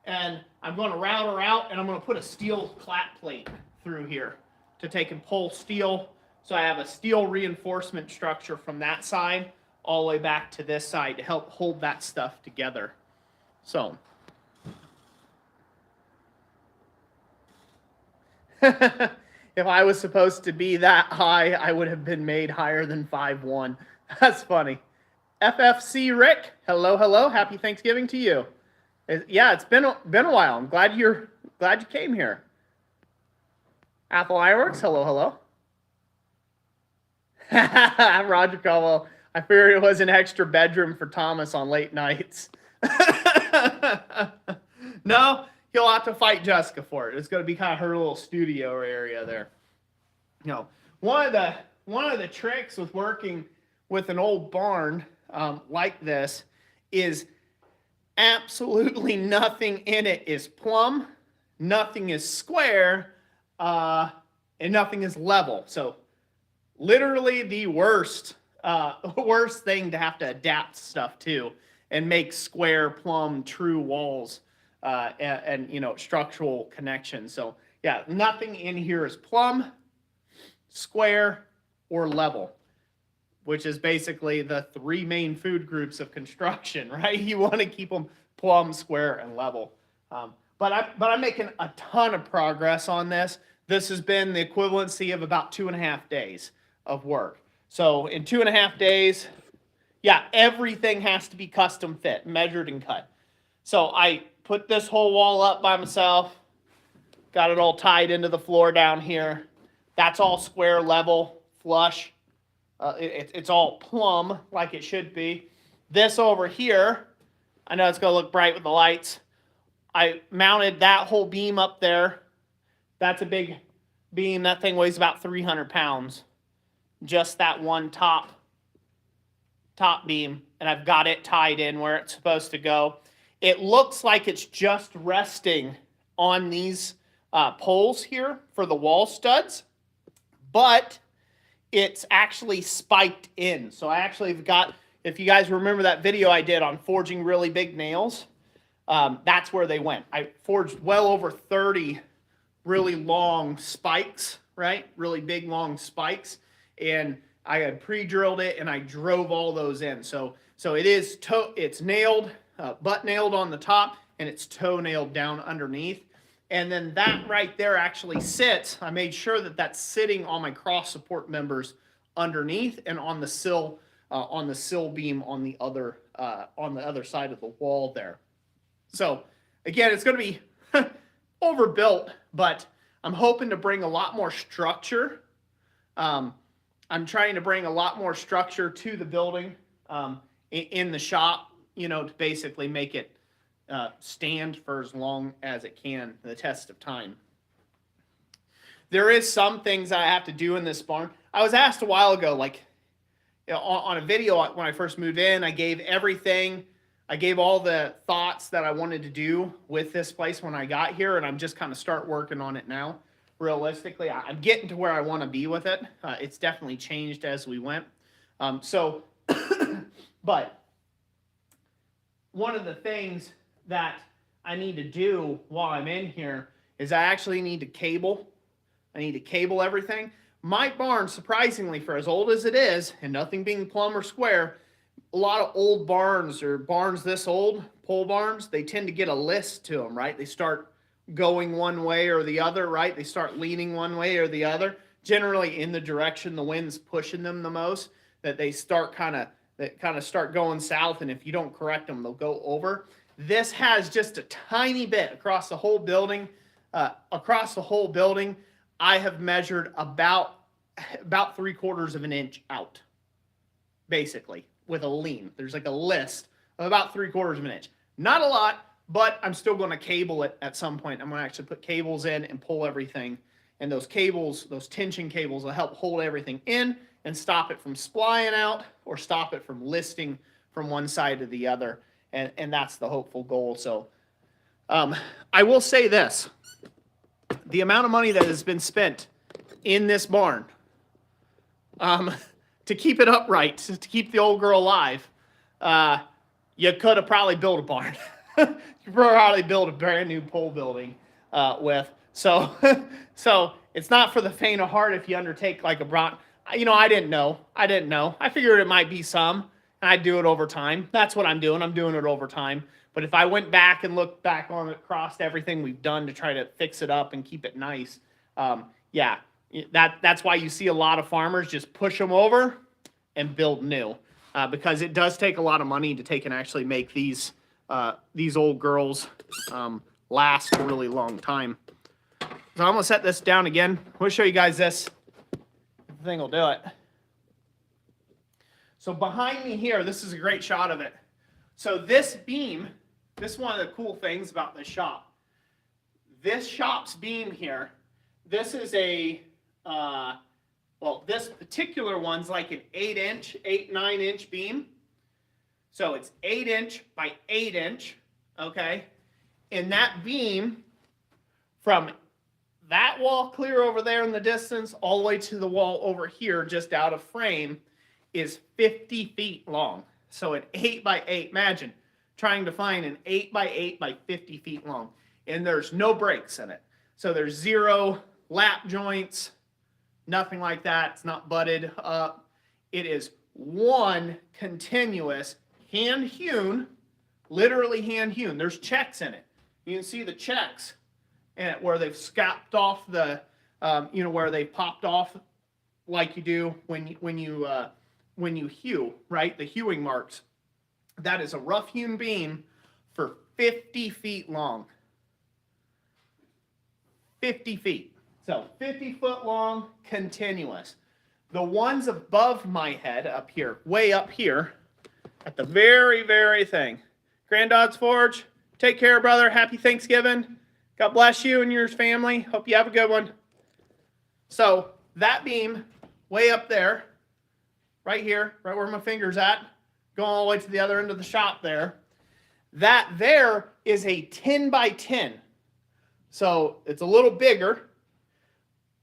and I'm going to router out and I'm going to put a steel clap plate through here to take and pull steel. So I have a steel reinforcement structure from that side all the way back to this side to help hold that stuff together. So if I was supposed to be that high, I would have been made higher than 5'1". That's funny. FFC Rick, hello, hello. Happy Thanksgiving to you. Yeah, it's been a while. I'm glad you came here. Apple Ironworks, hello, hello. Roger Caldwell, I figured it was an extra bedroom for Thomas on late nights. No, he'll have to fight Jessica for it. It's going to be kind of her little studio area there. You know, one of the tricks with working with an old barn like this is absolutely nothing in it is plumb, nothing is square, and nothing is level. So literally the worst thing to have to adapt stuff to and make square, plumb, true walls and you know, structural connections. So yeah, nothing in here is plumb, square, or level, which is basically the three main food groups of construction, right? You want to keep them plumb, square, and level. But I'm making a ton of progress on this. This has been the equivalency of about 2.5 days of work. So in 2.5 days, yeah, everything has to be custom fit, measured and cut. So I put this whole wall up by myself, got it all tied into the floor down here. That's all square, level, flush. It's all plumb like it should be. This over here, I know it's going to look bright with the lights. I mounted that whole beam up there. That's a big beam. That thing weighs about 300 pounds. Just that one top beam. And I've got it tied in where it's supposed to go. It looks like it's just resting on these poles here for the wall studs. But it's actually spiked in. So I actually have got, if you guys remember that video I did on forging really big nails, that's where they went. I forged well over 30 really long spikes, right? Really big, long spikes. And I had pre-drilled it and I drove all those in. So it's nailed, butt nailed on the top, and it's toe nailed down underneath. And then that right there actually sits. I made sure that that's sitting on my cross support members underneath and on the sill beam on the other side of the wall there. So again, it's going to be overbuilt, but I'm hoping to bring a lot more structure. I'm trying to bring a lot more structure to the building in the shop, you know, to basically make it stand for as long as it can, the test of time. There is some things I have to do in this barn. I was asked a while ago, like, you know, on a video when I first moved in, I gave everything. I gave all the thoughts that I wanted to do with this place when I got here, and I'm just kind of start working on it now. Realistically, I'm getting to where I want to be with it. It's definitely changed as we went. But one of the things that I need to do while I'm in here is I actually need to cable. I need to cable everything. My barn, surprisingly, for as old as it is, and nothing being plumb or square, a lot of old barns or barns this old, pole barns, they tend to get a list to them, right? They start going one way or the other, right? They start leaning one way or the other, generally in the direction the wind's pushing them the most, that they start kind of start going south, and if you don't correct them, they'll go over. This has just a tiny bit across the whole building. I have measured about 3/4 of an inch out, basically, with a lean. There's like a list of about 3/4 of an inch. Not a lot, but I'm still going to cable it at some point. I'm going to actually put cables in and pull everything. And those cables, those tension cables, will help hold everything in and stop it from splying out or stop it from listing from one side to the other. And that's the hopeful goal. So I will say this. The amount of money that has been spent in this barn to keep it upright, to keep the old girl alive, you could have probably built a barn. You could probably build a brand new pole building with. So it's not for the faint of heart if you undertake like a broad. You know, I didn't know. I figured it might be some, and I'd do it over time. That's what I'm doing. I'm doing it over time. But if I went back and looked back on it, across everything we've done to try to fix it up and keep it nice, yeah, that's why you see a lot of farmers just push them over and build new, because it does take a lot of money to take and actually make these old girls last a really long time. So I'm gonna set this down again. I want to show you guys this. The thing will do it. So behind me here, this is a great shot of it. So this beam. This is one of the cool things about this shop. This shop's beam here, this is a, well, this particular one's like an 9-inch beam. So it's 8-inch by 8-inch, okay? And that beam, from that wall clear over there in the distance, all the way to the wall over here, just out of frame, is 50 feet long. So an 8 by 8, imagine trying to find an 8 by 8 by 50 feet long. And there's no breaks in it. So there's 0 lap joints, nothing like that. It's not butted up. It is one continuous hand-hewn, literally hand-hewn. There's checks in it. You can see the checks in it where they've scapped off the, you know, where they popped off like you do when you hew, right? The hewing marks. That is a rough hewn beam for 50 feet long. 50 feet. So 50 foot long, continuous. The ones above my head up here, way up here, at the very, very thing. Granddad's Forge, take care, brother. Happy Thanksgiving. God bless you and your family. Hope you have a good one. So that beam way up there, right here, right where my finger's at, going all the way to the other end of the shop there. That there is a 10 by 10. So it's a little bigger.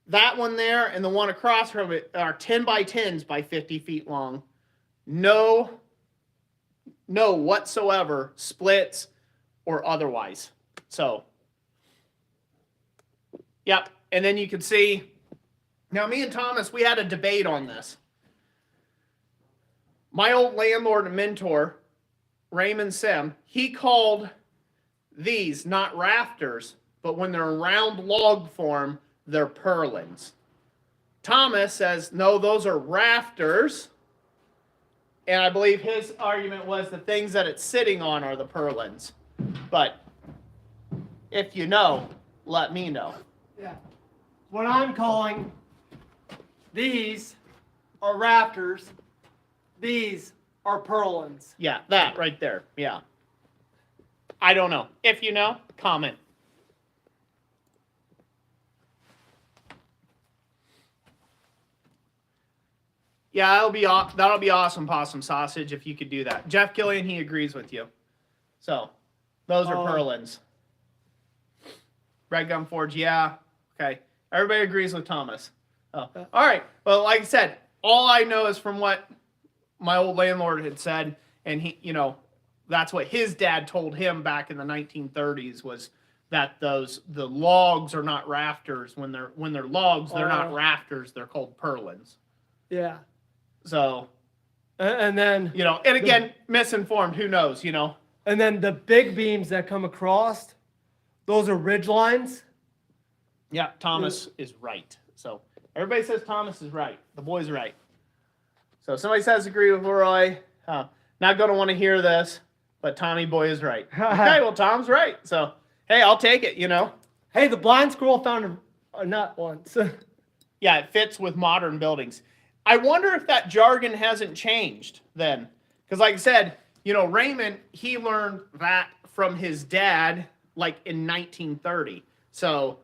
That one there and the one across from it are 10 by 10s by 50 feet long. No whatsoever splits or otherwise. So, yep. And then you can see, now me and Thomas, we had a debate on this. My old landlord and mentor, Raymond Sim, he called these not rafters, but when they're in round log form, they're purlins. Thomas says, no, those are rafters. And I believe his argument was the things that it's sitting on are the purlins. But if you know, let me know. Yeah. what I'm calling these are rafters. These are purlins. Yeah, that right there. Yeah. I don't know. If you know, comment. Yeah, that'll be awesome, possum sausage, if you could do that. Jeff Gillian, he agrees with you. So, those are purlins. Red Gum Forge, yeah. Okay. Everybody agrees with Thomas. Oh. All right. Well, like I said, all I know is from what my old landlord had said, and he, that's what his dad told him back in the 1930s was that the logs are not rafters. When they're logs, they're not rafters. They're called purlins. Yeah. So, and then and again, misinformed. Who knows? And then the big beams that come across, those are ridge lines. Yeah, Thomas is right. So everybody says Thomas is right. The boy's right. So somebody says agree with Roy. Not going to want to hear this, but Tommy boy is right. Okay, well, Tom's right. So, hey, I'll take it, Hey, the blind squirrel found a nut once. Yeah, it fits with modern buildings. I wonder if that jargon hasn't changed then. Because like I said, Raymond, he learned that from his dad like in 1930. So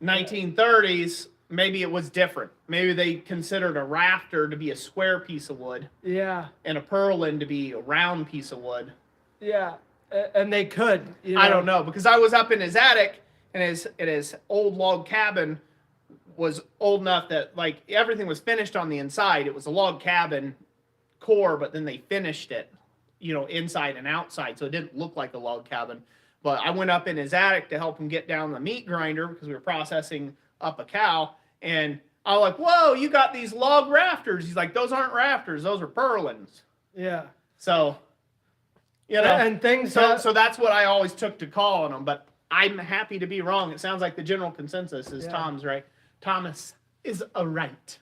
1930s, maybe it was different. Maybe they considered a rafter to be a square piece of wood. Yeah. And a purlin to be a round piece of wood. Yeah. And they could. I don't know, because I was up in his attic, and his old log cabin was old enough that like everything was finished on the inside. It was a log cabin core, but then they finished it, inside and outside, so it didn't look like a log cabin. But I went up in his attic to help him get down the meat grinder because we were processing up a cow, and I was like, "Whoa, you got these log rafters?" He's like, "Those aren't rafters; those are purlins." Yeah. So, and things. So that's what I always took to call on them. But I'm happy to be wrong. It sounds like the general consensus is Tom's right. Thomas is a right.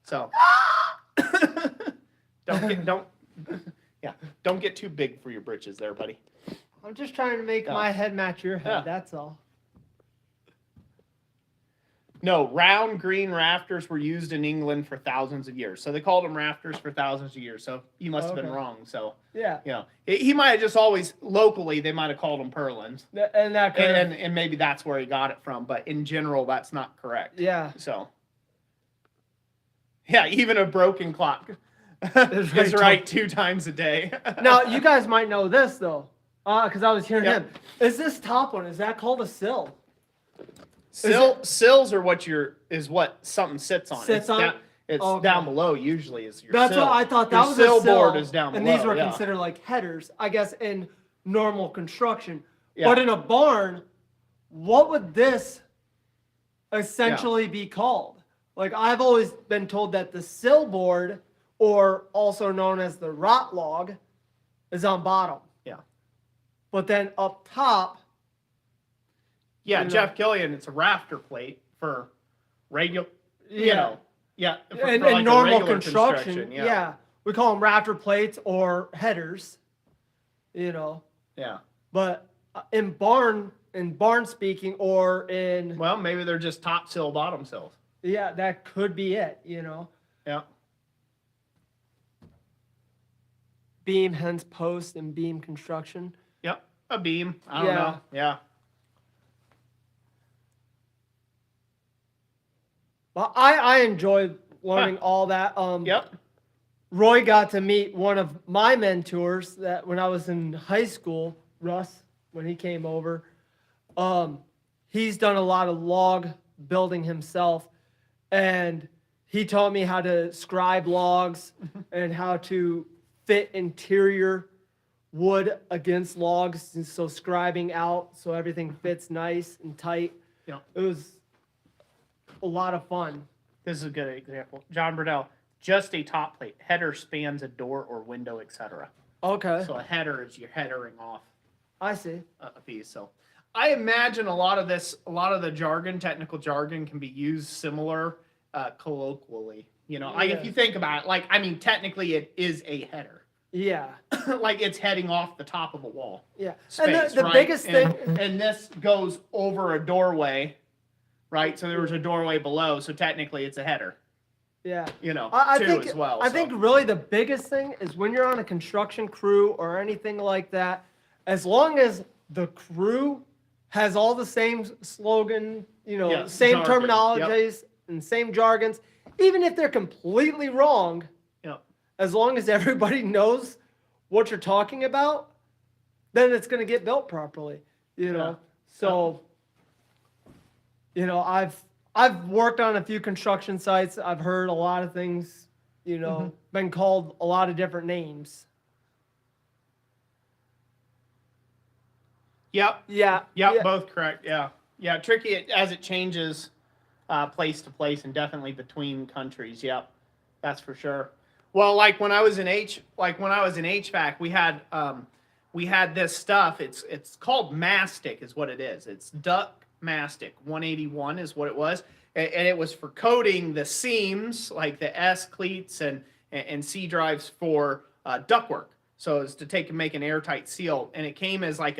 So don't get too big for your britches there, buddy. I'm just trying to make my head match your head. Yeah. That's all. No, round green rafters were used in England for thousands of years. So they called them rafters for thousands of years. So you must have been wrong. So yeah, he might have just always locally they might have called them purlins, and maybe that's where he got it from. But in general, that's not correct. Yeah. So yeah, even a broken clock is right 2 times a day. Now you guys might know this though, because I was hearing him. Is this top one? Is that called a sill? Sills are what something sits on. It's down below usually is your That's sill. what I thought. That your was sill a sill board is down below. And these were considered like headers, I guess, in normal construction. Yeah. But in a barn, what would this essentially be called? Like I've always been told that the sill board, or also known as the rot log, is on bottom. Yeah. But then up top. Yeah, Jeff Gillian, it's a rafter plate for regular, for in like normal regular construction. Yeah. We call them rafter plates or headers, Yeah. But in barn speaking, or in... Well, maybe they're just top sill, bottom sills. Yeah, that could be it, Yeah. Beam, hence post, and beam construction. Yep, a beam. I don't know. Yeah. Well, I enjoyed learning all that. Yep. Roy got to meet one of my mentors that when I was in high school, Russ, when he came over. He's done a lot of log building himself, and he taught me how to scribe logs and how to fit interior wood against logs, and so scribing out so everything fits nice and tight. Yeah. It was a lot of fun. This is a good example. John Burdell, just a top plate. Header spans a door or window, etc. Okay. So a header is you're headering off I see. a piece. So I imagine a lot of the jargon, technical jargon, can be used similar colloquially. If you think about it, technically it is a header. Yeah. Like it's heading off the top of a wall. Yeah. Space, And the right? biggest thing. And this goes over a doorway. right? So there was a doorway below, so technically it's a header. Yeah. You know, I too, think as well. I think really the biggest thing is when you're on a construction crew or anything like that, as long as the crew has all the same slogan, Yes, same jargon. terminologies and same jargons, even if they're completely wrong, Yep. as long as everybody knows what you're talking about, then it's going to get built properly, Yeah. So, I've worked on a few construction sites. I've heard a lot of things, been called a lot of different names. Yep. Yeah. Yep. Yeah. Both correct. Yeah. Yeah. Tricky as it changes place to place and definitely between countries. Yep. That's for sure. Well, like when I was in HVAC, we had this stuff. It's called mastic is what it is. It's duct mastic 181 is what it was. And it was for coating the seams like the S cleats and C drives for ductwork. So it's to make an airtight seal. And it came as like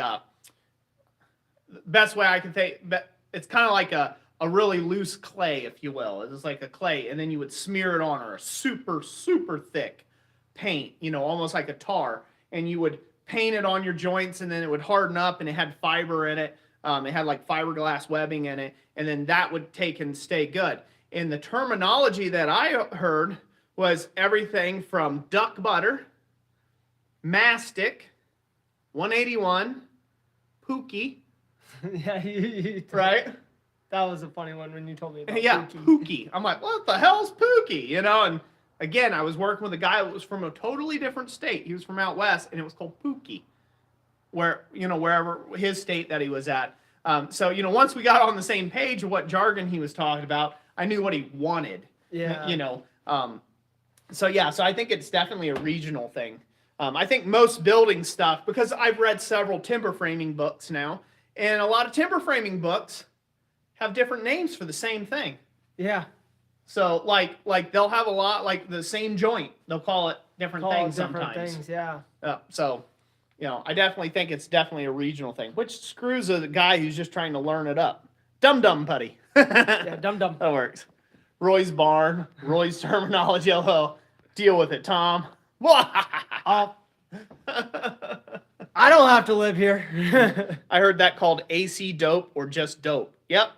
best way I can think, but it's kind of like a really loose clay, if you will. It's like a clay, and then you would smear it on, or a super, super thick paint, almost like a tar, and you would paint it on your joints, and then it would harden up, and it had fiber in it. It had like fiberglass webbing in it, and then that would take and stay good. And the terminology that I heard was everything from duck butter, mastic, 181, pookie, Yeah. right? That was a funny one when you told me about Yeah, Pookie. Pookie. I'm like, what the hell's Pookie? And again, I was working with a guy that was from a totally different state. He was from out west, and it was called Pookie, wherever his state that he was at. So once we got on the same page of what jargon he was talking about, I knew what he wanted. Yeah. So I think it's definitely a regional thing. I think most building stuff, because I've read several timber framing books now, and a lot of timber framing books have different names for the same thing. Yeah. So like they'll have a lot like the same joint. They'll call it different things sometimes. Things, yeah. So, I definitely think it's definitely a regional thing, which screws a guy who's just trying to learn it up. Dum buddy. Yeah, dum. That works. Roy's barn, Roy's terminology. Hello. Deal with it, Tom. I don't have to live here. I heard that called AC dope or just dope. Yep.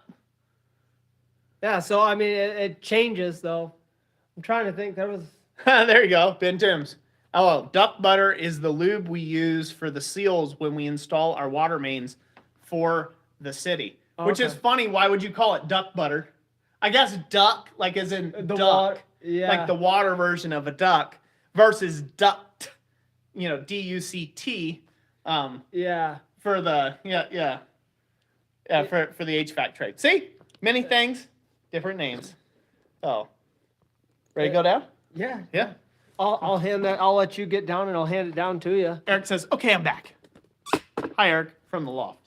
Yeah, so I mean, it changes though. I'm trying to think. There was. There you go, Ben Timms. Oh, duck butter is the lube we use for the seals when we install our water mains for the city. Oh, which is funny. Why would you call it duck butter? I guess duck, like as in The duck, water, yeah. like the water version of a duck, versus duct, D-U-C-T. Yeah. For the for the HVAC trade. See, many things, different names. Oh, ready to go down? Yeah. Yeah. I'll hand that. I'll let you get down, and I'll hand it down to you. Eric says, "Okay, I'm back." Hi, Eric, from the loft.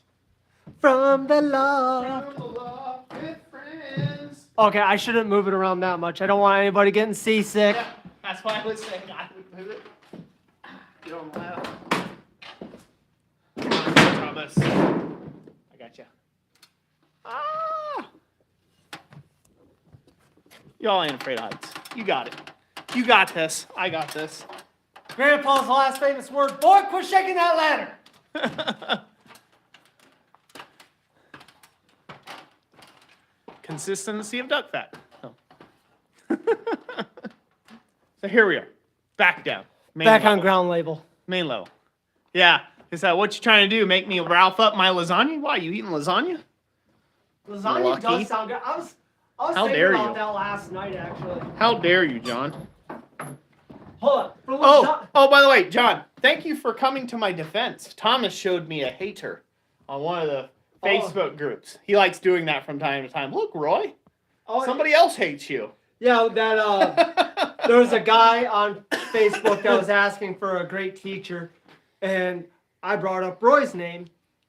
From the loft. From the loft with friends. Okay, I shouldn't move it around that much. I don't want anybody getting seasick. Yeah, that's why I was saying I would move it. You don't allow. Promise. I got you. Ah! Y'all ain't afraid of heights. You got it. You got this. I got this. Grandpa's last famous word. Boy, quit shaking that ladder. Consistency of duck fat. Oh. So here we are. Back down. Back on ground label. Main level. Yeah. Is that what you trying to do? Make me Ralph up my lasagna? Why, you eating lasagna? Lasagna Lucky. does sound good. I was How thinking dare about you. that last night, actually. How dare you, John? Hold on. For Oh, by the way, John, thank you for coming to my defense. Thomas showed me a hater on one of the Facebook groups. He likes doing that from time to time. Look, Roy, somebody else hates you. Yeah, that there was a guy on Facebook that was asking for a great teacher, and I brought up Roy's name,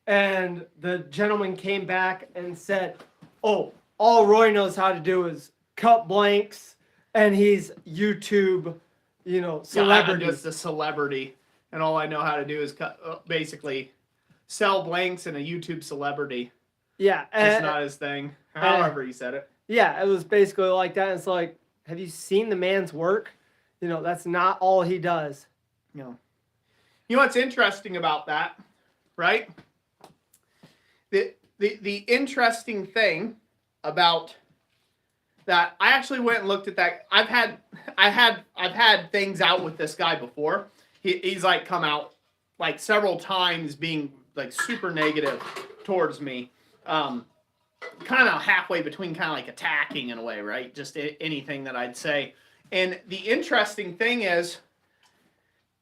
and the gentleman came back and said, "Oh, all Roy knows how to do is cut blanks, and he's YouTube, celebrity." I'm just a celebrity, and all I know how to do is basically sell blanks and a YouTube celebrity. Yeah, It's not his thing. However he said it. Yeah, it was basically like that. It's like, have you seen the man's work? That's not all he does. You know what's interesting about that, right? The interesting thing about that, I actually went and looked at that. I've had things out with this guy before. He's like come out like several times being like super negative towards me. Kind of halfway between kind of like attacking in a way, right? Just anything that I'd say. And the interesting thing is,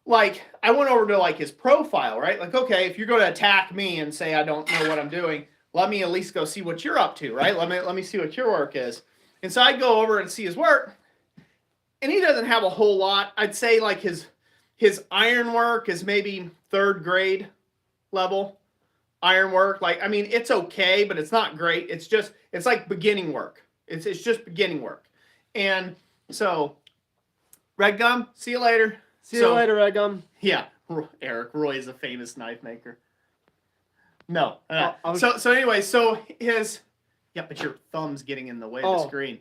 like, I went over to like his profile, right? Like, okay, if you're going to attack me and say I don't know what I'm doing, let me at least go see what you're up to, right? Let me see what your work is. And so I go over and see his work, and he doesn't have a whole lot. I'd say like his ironwork is maybe 3rd grade level ironwork. Like, I mean, it's okay, but it's not great. It's like beginning work. It's just beginning work. And so, Red Gum, see you later. See you later, Red Gum. Yeah, Eric Roy is a famous knife maker. No. Oh, so anyway, so his... Yeah, but your thumb's getting in the way of the screen.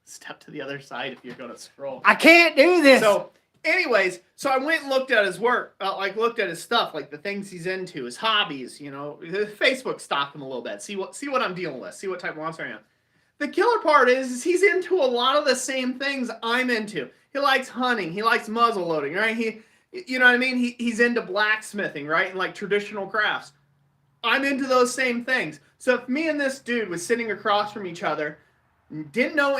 Step to the other side if you're going to scroll. I can't do this! So, anyways, so I went and looked at his work, looked at his stuff, like the things he's into, his hobbies, Facebook stalked him a little bit, see what I'm dealing with, see what type of monster I am. The killer part is he's into a lot of the same things I'm into. He likes hunting, he likes muzzle loading, right? You know what I mean? He's into blacksmithing, right? And like traditional crafts. I'm into those same things. So if me and this dude was sitting across from each other, didn't know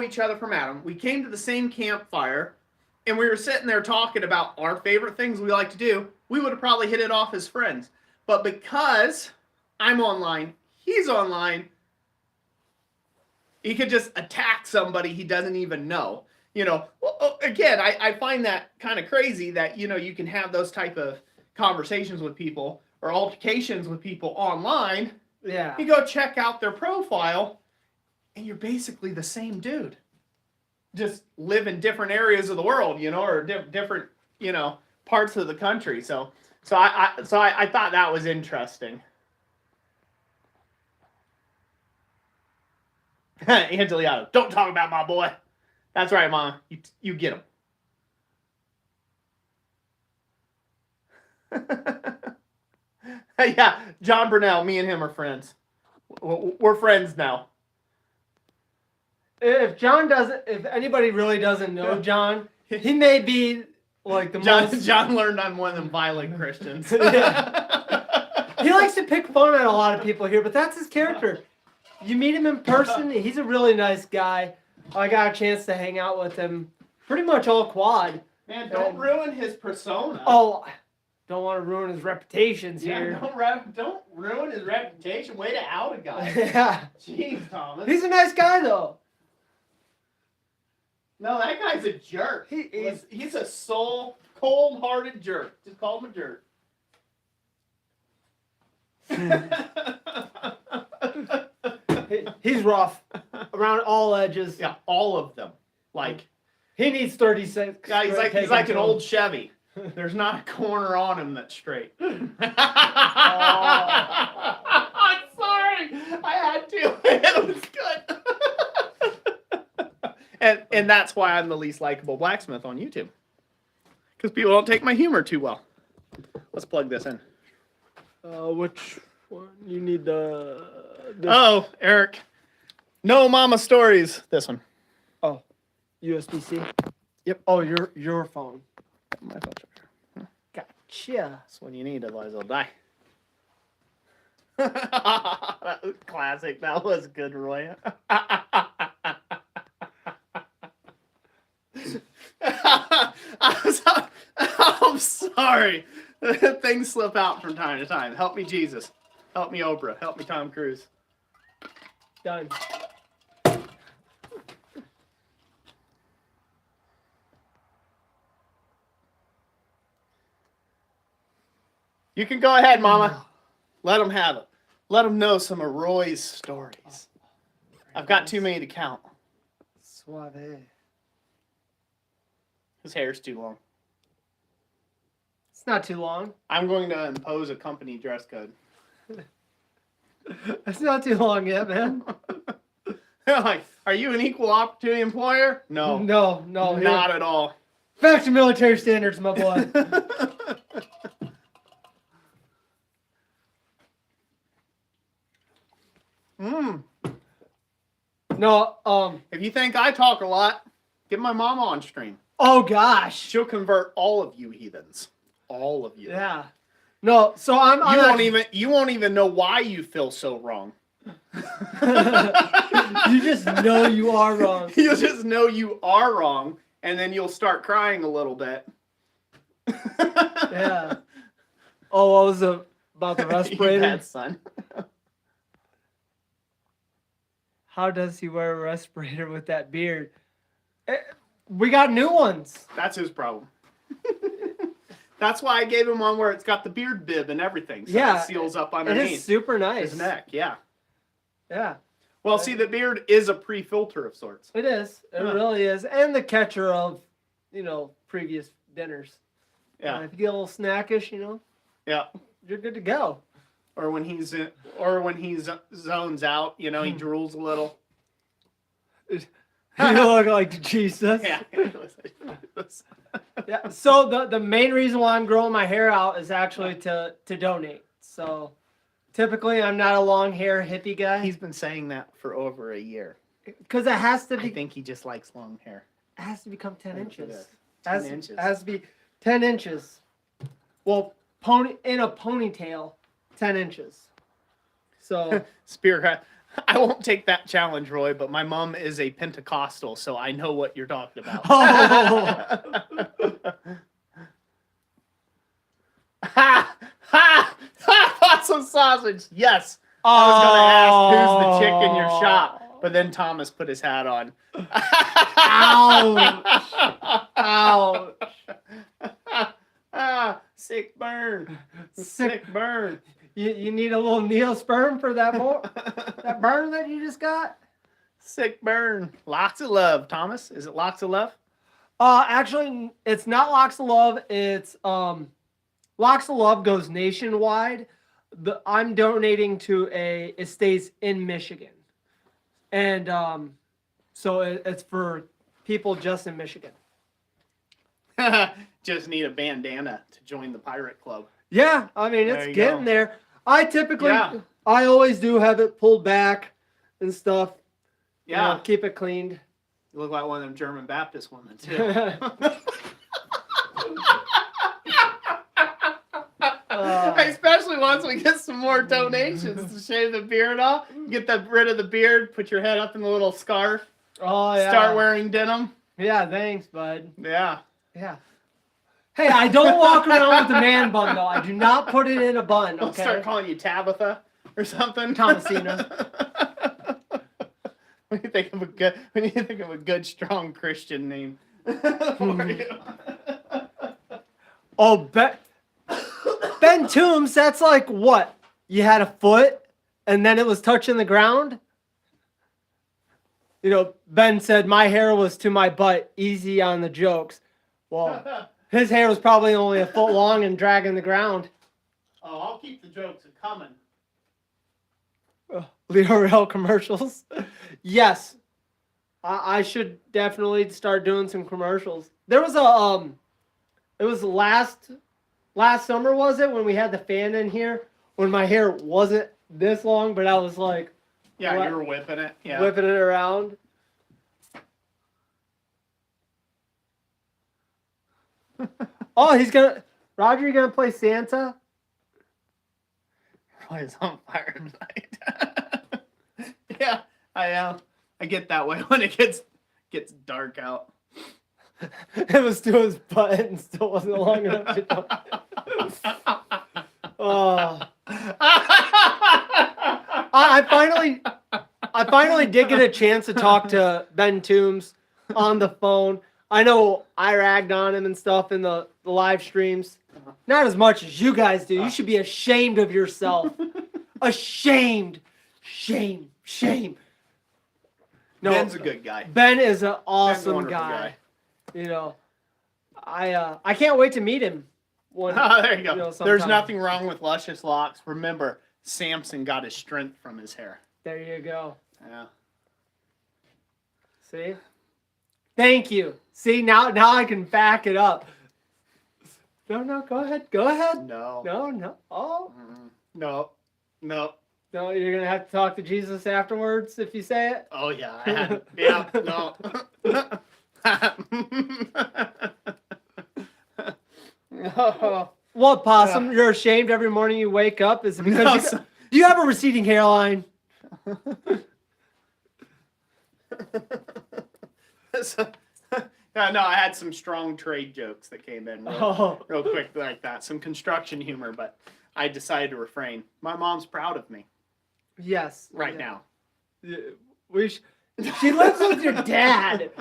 each other from Adam, we came to the same campfire, and we were sitting there talking about our favorite things we like to do, we would have probably hit it off as friends. But because I'm online, he's online, he could just attack somebody he doesn't even know. Well, again, I find that kind of crazy that, you can have those type of conversations with people or altercations with people online. Yeah. You go check out their profile, and you're basically the same dude. Just live in different areas of the world, or different, parts of the country. So I thought that was interesting. Angeliano, don't talk about my boy. That's right, Mom. You get him. Yeah, John Burnell, me and him are friends. We're friends now. If anybody really doesn't know John, he may be like the most... John learned I'm one of them violent Christians. Yeah. He likes to pick fun at a lot of people here, but that's his character. You meet him in person, he's a really nice guy. I got a chance to hang out with him pretty much all quad. Man, don't ruin his persona. Oh, don't want to ruin his reputations here. Don't ruin his reputation. Way to out a guy. Yeah. Jeez, Thomas. He's a nice guy, though. No, that guy's a jerk. He's a cold-hearted jerk. Just call him a jerk. He's rough around all edges. Yeah, all of them. Like, he needs 36. Yeah, he's like an old Chevy. There's not a corner on him that's straight. I'm sorry. I had to. It was good. and that's why I'm the least likable blacksmith on YouTube. Because people don't take my humor too well. Let's plug this in. Which one? You need the... Oh, Eric. No mama stories. This one. Oh, USB-C? Yep. Oh, your phone. My phone charger. Gotcha. That's what you need, otherwise I'll die. Classic. That was good, Roy. I'm sorry. Things slip out from time to time. Help me, Jesus. Help me, Oprah. Help me, Tom Cruise. Done. You can go ahead, Mama. Let them have it. Let them know some of Roy's stories. I've got too many to count. Suave. His hair's too long. It's not too long. I'm going to impose a company dress code. It's not too long yet, man. Like, are you an equal opportunity employer? No. No, Not at all. Back to military standards, my boy. No, If you think I talk a lot, get my mama on stream. oh gosh. She'll convert all of you heathens. All of you. Yeah. No, so You won't even know why you feel so wrong. You just know you are wrong. You'll just know you are wrong, and then you'll start crying a little bit. Yeah. Oh, what was about the respirator? You bad son. How does he wear a respirator with that beard? We got new ones. That's his problem. That's why I gave him one where it's got the beard bib and everything. So Yeah, it seals up It underneath is super nice. his neck. Yeah. Yeah, Well, see, the beard is a pre-filter of sorts. it is. It Yeah. really is. And the catcher of, previous dinners. Yeah. If you get a little snackish, Yeah. you're good to go. Or when he zones out, he drools a little. You look like Jesus. Yeah. Yeah. So the main reason why I'm growing my hair out is actually to donate. So typically I'm not a long hair hippie guy. He's been saying that for over a year. Because it has to I be. think he just likes long hair. It has to become 10 Look at inches. this. 10 inches. It has to be 10 inches. Well, in a ponytail, 10 inches. So Spear, I won't take that challenge, Roy, but my mom is a Pentecostal, so I know what you're talking about. Oh. Ha! Ha! Ha! Possum sausage! Yes! I was going to ask who's the chick in your shop, but then Thomas put his hat on. Ouch. Ah, sick burn. Sick burn. You need a little neosperm for that that burn that you just got? Sick burn. Lots of love, Thomas. Is it lots of love? Actually, it's not Locks of Love. It's Locks of Love goes nationwide. I'm donating to it stays in Michigan, and so it's for people just in Michigan. Just need a bandana to join the pirate club. Yeah, I mean There it's you getting go. there. I typically, Yeah. I always do have it pulled back and stuff. Yeah. Keep it cleaned. You look like one of them German Baptist women, too. Especially once we get some more donations to shave the beard off. Get rid of the beard, put your head up in the little scarf, Oh yeah. start wearing denim. Yeah, thanks, bud. Yeah. Yeah. Hey, I don't walk around with a man bun though. I do not put it in a bun. I'll Okay. start calling you Tabitha or something. Thomasina. When you think of a good strong Christian name. Oh, Ben Toombs, that's like what? You had a foot and then it was touching the ground? Ben said my hair was to my butt, easy on the jokes. Well, his hair was probably only a foot long and dragging the ground. Oh, I'll keep the jokes coming. L'Oreal commercials. Yes. I should definitely start doing some commercials. There was it was last summer, was it, when we had the fan in here, when my hair wasn't this long, but I was like Yeah, you were whipping it. Yeah. whipping it around. Oh, Roger, you gonna play Santa? Roy's on fire tonight. Yeah, I get that way when it gets dark out. It was to his butt and still wasn't long enough to do. Oh. I finally did get a chance to talk to Ben Toombs on the phone. I know I ragged on him and stuff in the live streams. Not as much as you guys do. You should be ashamed of yourself. Ashamed. Shame. No, Ben's a good guy. Ben is an Ben's a awesome wonderful guy. I can't wait to meet him. Oh, there you go. sometime. There's nothing wrong with luscious locks. Remember, Samson got his strength from his hair. There you go. Yeah. See? Thank you. See, now I can back it up. No, go ahead. Go ahead. No. No. Oh. No. No, you're going to have to talk to Jesus afterwards if you say it? Oh, yeah. I had, yeah. No. Oh. What, Possum? You're ashamed every morning you wake up? Is it because do you have a receding hairline? No, I had some strong trade jokes that came in real quick like that. Some construction humor, but I decided to refrain. My mom's proud of me. Yes. Right now. She lives with your dad.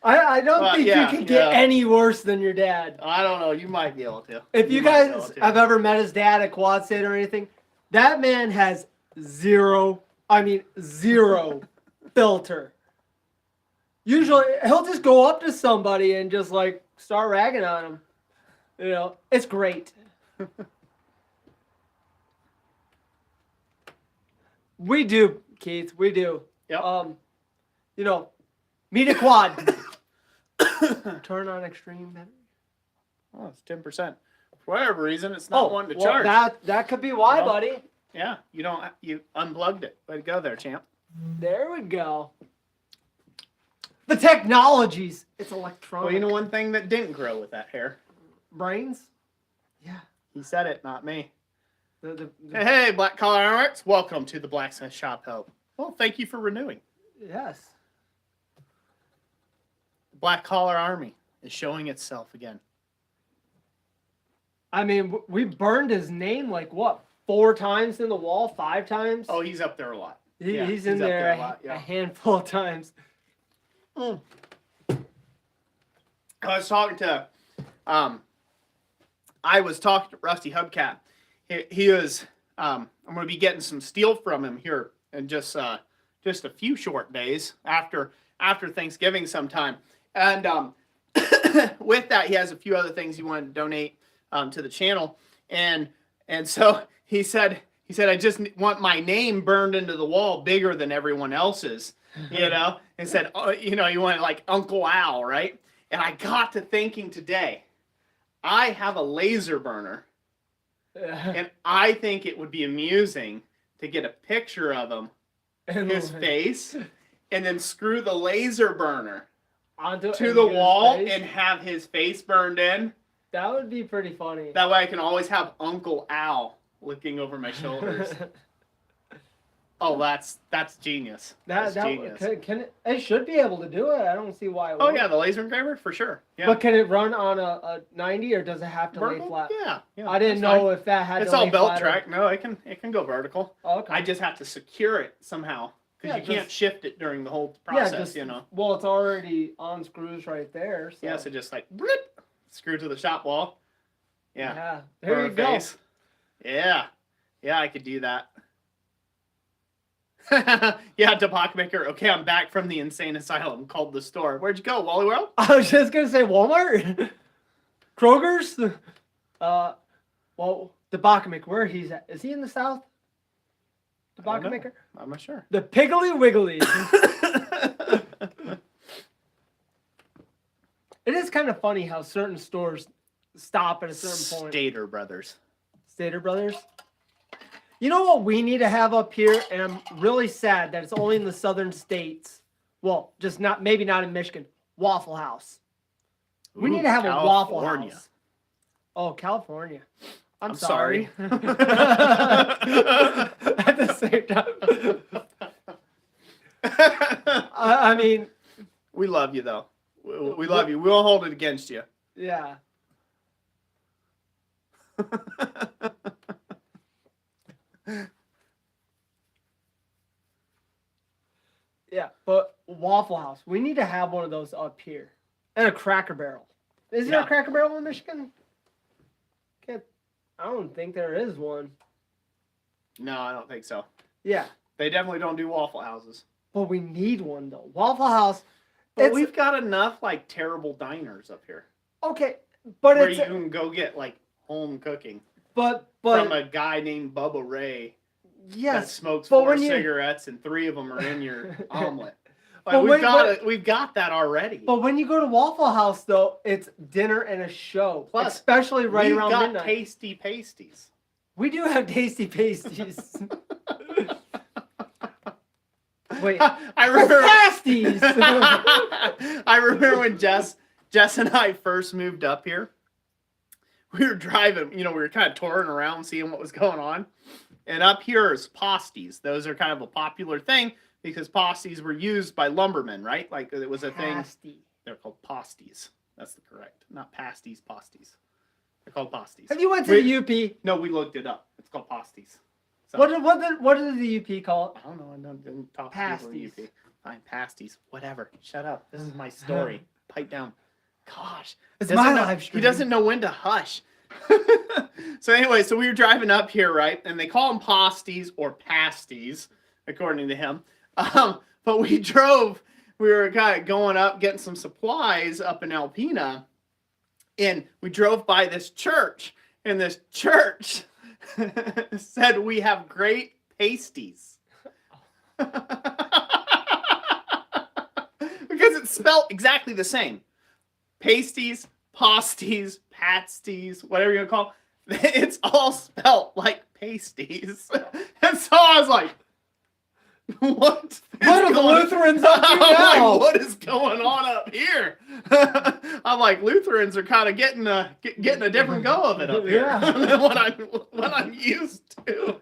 I don't think you can get any worse than your dad. I don't know. You might be able to. If you guys have ever met his dad at Quad State or anything, that man has zero filter. Usually, he'll just go up to somebody and just like start ragging on him. You know, it's great. We do, Keith. We do. Yep. You know, meet a quad. Turn on extreme battery. Oh, it's 10%. For whatever reason, it's not one to charge. That could be why, buddy. Yeah, you unplugged it. Way to go there, champ. There we go. The technologies. It's electronic. Well, you know one thing that didn't grow with that hair? Brains? Yeah. He said it, not me. Hey, Black Collar Ironworks. Welcome to the Blacksmith Shop Help. Well, thank you for renewing. Yes. The Black Collar Army is showing itself again. I mean, we burned his name like what? 4 times in the wall? 5 times? Oh, he's up there a lot. He's in there, a handful of times. I was talking to Rusty Hubcap. He was I'm going to be getting some steel from him here in just a few short days after Thanksgiving sometime. And with that, he has a few other things he wanted to donate to the channel. And so he said I just want my name burned into the wall bigger than everyone else's, and said, oh, you want like Uncle Al, right? And I got to thinking today, I have a laser burner, and I think it would be amusing to get a picture of him, his face, and then screw the laser burner to the wall and have his face burned in. That would be pretty funny. That way I can always have Uncle Al looking over my shoulders. Oh, that's genius. That's genius. It should be able to do it. I don't see why it won't. Oh, yeah, the laser engraver, for sure. Yeah. But can it run on a 90, or does it have to lay flat? Yeah. I didn't know if that had it's to lay all belt flat. track. No, it can go vertical. Oh, okay. I just have to secure it somehow, because you can't shift it during the whole process, Well, it's already on screws right there. So. Yeah, so just like, blip, screw to the shop wall. Yeah. There you go. Face. Yeah, I could do that. Yeah, Deepak Maker. Okay, I'm back from the insane asylum called the store. Where'd you go, Wally World? I was just gonna say Walmart, Kroger's. Well, Deepak Maker, where he's at? Is he in the South? Deepak Maker. I'm not sure. The Piggly Wiggly. It is kind of funny how certain stores stop at a certain point. Stater Brothers. You know what we need to have up here, and I'm really sad that it's only in the southern states. Well, just maybe not in Michigan. Waffle House. We need to have a Waffle House. Oh, California. I'm sorry. At the same time. I mean, we love you though. We love you. We won't hold it against you. Yeah. Yeah, but Waffle House. We need to have one of those up here. And a Cracker Barrel. Is there a Cracker Barrel in Michigan? I don't think there is one. No, I don't think so. Yeah. They definitely don't do Waffle Houses. But we need one, though. Waffle House. But we've got enough, like, terrible diners up here. Okay, but where you can go get, like, home cooking. But from a guy named Bubba Ray that Yes, smokes but 4 when you- cigarettes and 3 of them are in your omelet. But We've got that already. But when you go to Waffle House, though, it's dinner and a show. Plus, especially right we've around got midnight. tasty pasties. We do have tasty pasties. Wait, I remember pasties. I remember when Jess and I first moved up here. We were driving, we were kind of touring around, seeing what was going on. And up here is pasties. Those are kind of a popular thing because pasties were used by lumbermen, right? Like it was a thing. Pasty. They're called pasties. That's the correct, not pasties, pasties. They're called pasties. Have you went to the UP? No, we looked it up. It's called pasties. So, What did the UP call it? I don't know. I didn't talk Pasties. to people in the UP. Fine, pasties. Whatever. Shut up. This is my story. Pipe down. Gosh. It's my live He stream. doesn't know when to hush. So anyway, so we were driving up here, right? And they call them pasties or pasties, according to him. But we were kind of going up, getting some supplies up in Alpena. And we drove by this church. And this church said, "We have great pasties." Because it's spelled exactly the same. Pasties, pasties, patsties, whatever you're going to call it. It's all spelled like pasties. And so I was like, what are the Lutherans up to I'm now? like, what is going on up here? I'm like, Lutherans are kind of getting a different go of it up here Yeah. than what I'm used to.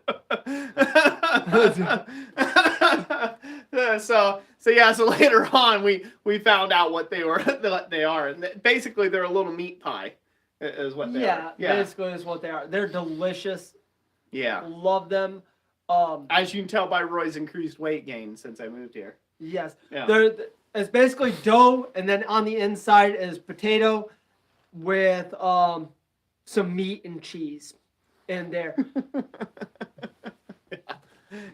So later on we found out what they are, and basically they're a little meat pie, is what they are. Yeah, basically is what they are. They're delicious. Yeah. Love them. As you can tell by Roy's increased weight gain since I moved here. Yes. Yeah. It's basically dough, and then on the inside is potato with some meat and cheese in there.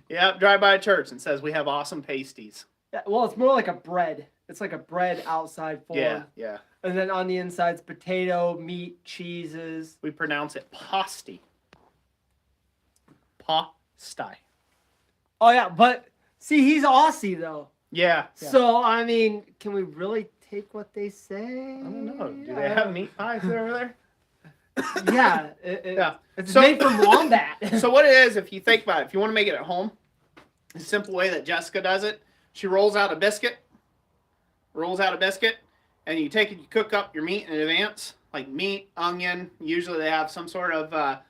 Yeah, drive by a church and says we have awesome pasties. Yeah, well, it's more like a bread. It's like a bread outside form. Yeah. And then on the inside's potato, meat, cheeses. We pronounce it pasty. Pasty. Oh yeah, but see, he's Aussie though. Yeah. So I mean, can we really take what they say? I don't know. Do they have meat pies over there? Yeah. Yeah. It's made from wombat. So what it is, if you think about it, if you want to make it at home, the simple way that Jessica does it, she rolls out a biscuit, and you take it, you cook up your meat in advance, like meat, onion. Usually they have some sort of a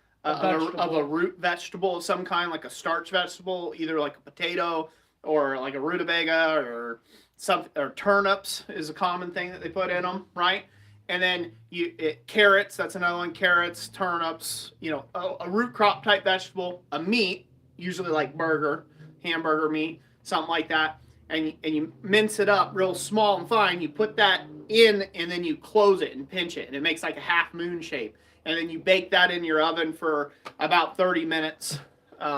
root vegetable of some kind, like a starch vegetable, either like a potato or like a rutabaga or turnips is a common thing that they put in them, right? And then carrots, that's another one, carrots, turnips, a root crop type vegetable, a meat, usually like hamburger meat, something like that. And you mince it up real small and fine. You put that in and then you close it and pinch it. And it makes like a half moon shape. And then you bake that in your oven for about 30 minutes, at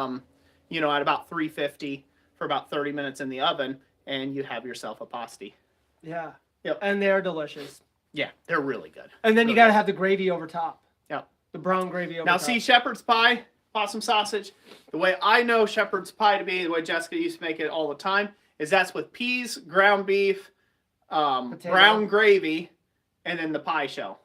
about 350 for about 30 minutes in the oven. And you have yourself a pasty. Yeah. Yep. And they're delicious. Yeah, they're really good. And then you got to have the gravy over top. Yep. The brown gravy over now, top. see, shepherd's pie, possum sausage, the way I know shepherd's pie to be, the way Jessica used to make it all the time, is that's with peas, ground beef, brown gravy, and then the pie shell.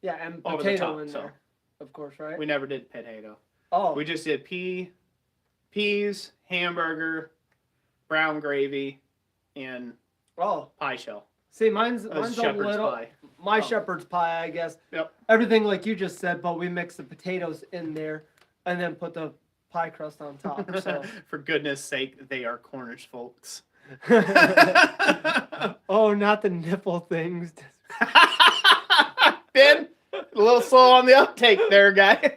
Yeah, and over potato the top, in there, of course, right? We never did potato. Oh. We just did peas, hamburger, brown gravy, and pie shell. See, mine's a shepherd's little. pie. My shepherd's pie, I guess. Yep. Everything like you just said, but we mix the potatoes in there, and then put the pie crust on top. So. For goodness sake, they are Cornish folks. Oh, not the nipple things. Ben, a little slow on the uptake there, guy.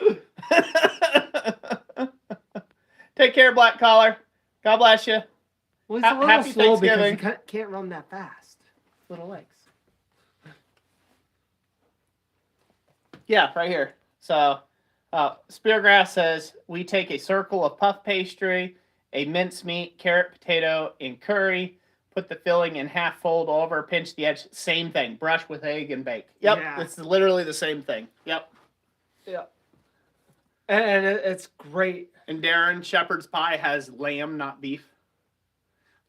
Take care, Black Collar. God bless you. Well, it's a little Happy slow because Thanksgiving. you can't run that fast. Little legs. Yeah, right here. So, Speargrass says, we take a circle of puff pastry, a mincemeat, carrot, potato, and curry, put the filling in half fold over, pinch the edge. Same thing. Brush with egg and bake. Yep, Yeah. It's literally the same thing. Yep. Yeah. and it's great. And Darren, shepherd's pie has lamb, not beef.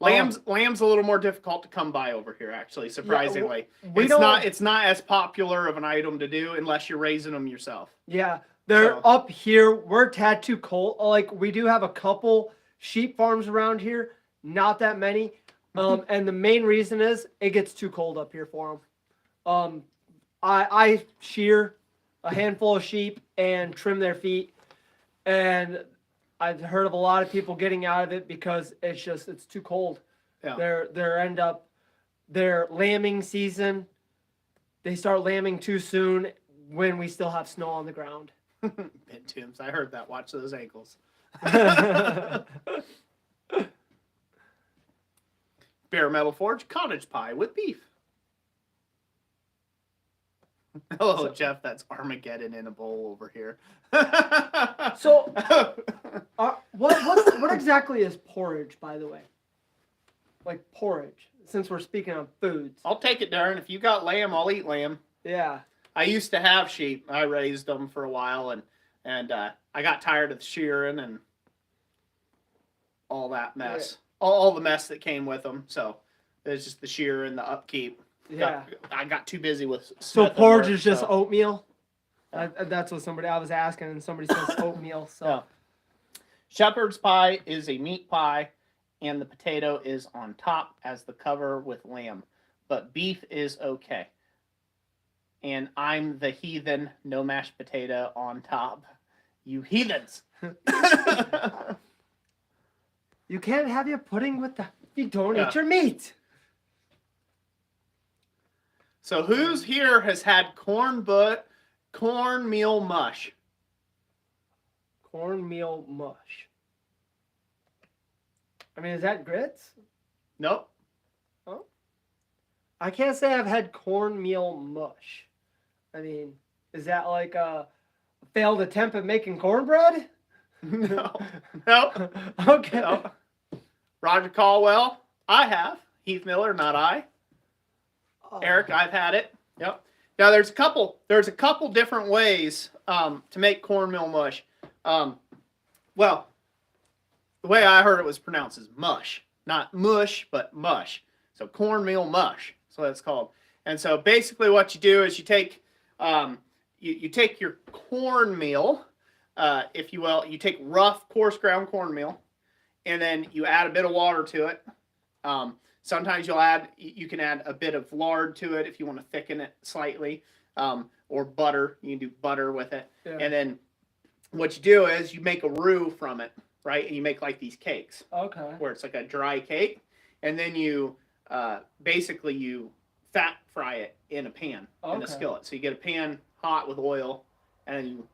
Oh. Lamb's a little more difficult to come by over here, actually, surprisingly. We it's not as popular of an item to do unless you're raising them yourself. Yeah, they're up here. We're tad too cold. Like, we do have a couple sheep farms around here, not that many. And the main reason is it gets too cold up here for them. I shear a handful of sheep and trim their feet, and I've heard of a lot of people getting out of it because it's too cold. Yeah. Their lambing season, they start lambing too soon when we still have snow on the ground. Pin Tooms, I heard that. Watch those ankles. Bare Metal Forge cottage pie with beef. Hello, Jeff. That's Armageddon in a bowl over here. So, what exactly is porridge, by the way? Like porridge, since we're speaking of foods. I'll take it, Darren. If you got lamb, I'll eat lamb. Yeah. I used to have sheep. I raised them for a while, and I got tired of the shearing and all that mess. Yeah. All the mess that came with them. So there's just the shear and the upkeep. Yeah. I got too busy with. So porridge is just oatmeal. That's what I was asking, and somebody says oatmeal. So. Yeah. Shepherd's pie is a meat pie, and the potato is on top as the cover with lamb, but beef is okay. And I'm the heathen, no mashed potato on top. You heathens! You can't have your pudding with the. You don't eat your meat. So who's here has had cornmeal mush? Cornmeal mush. I mean, is that grits? Nope. Oh. I can't say I've had cornmeal mush. I mean, is that like a failed attempt at making cornbread? No. Nope. Okay. No. Roger Caldwell, I have. Heath Miller, not I. Oh. Eric, I've had it. Yep. Now there's a couple different ways to make cornmeal mush. Well, the way I heard it was pronounced as mush, not mush, but mush. So cornmeal mush. That's what it's called. And so basically, what you do is you take you take your cornmeal, if you will. You take rough, coarse ground cornmeal, and then you add a bit of water to it. Sometimes you can add a bit of lard to it if you want to thicken it slightly, or butter. You can do butter with it. Yeah. And then what you do is you make a roux from it, right? And you make like these cakes. Okay. Where it's like a dry cake, and then you basically you fat fry it in a pan in a skillet. So you get a pan hot with oil, and then you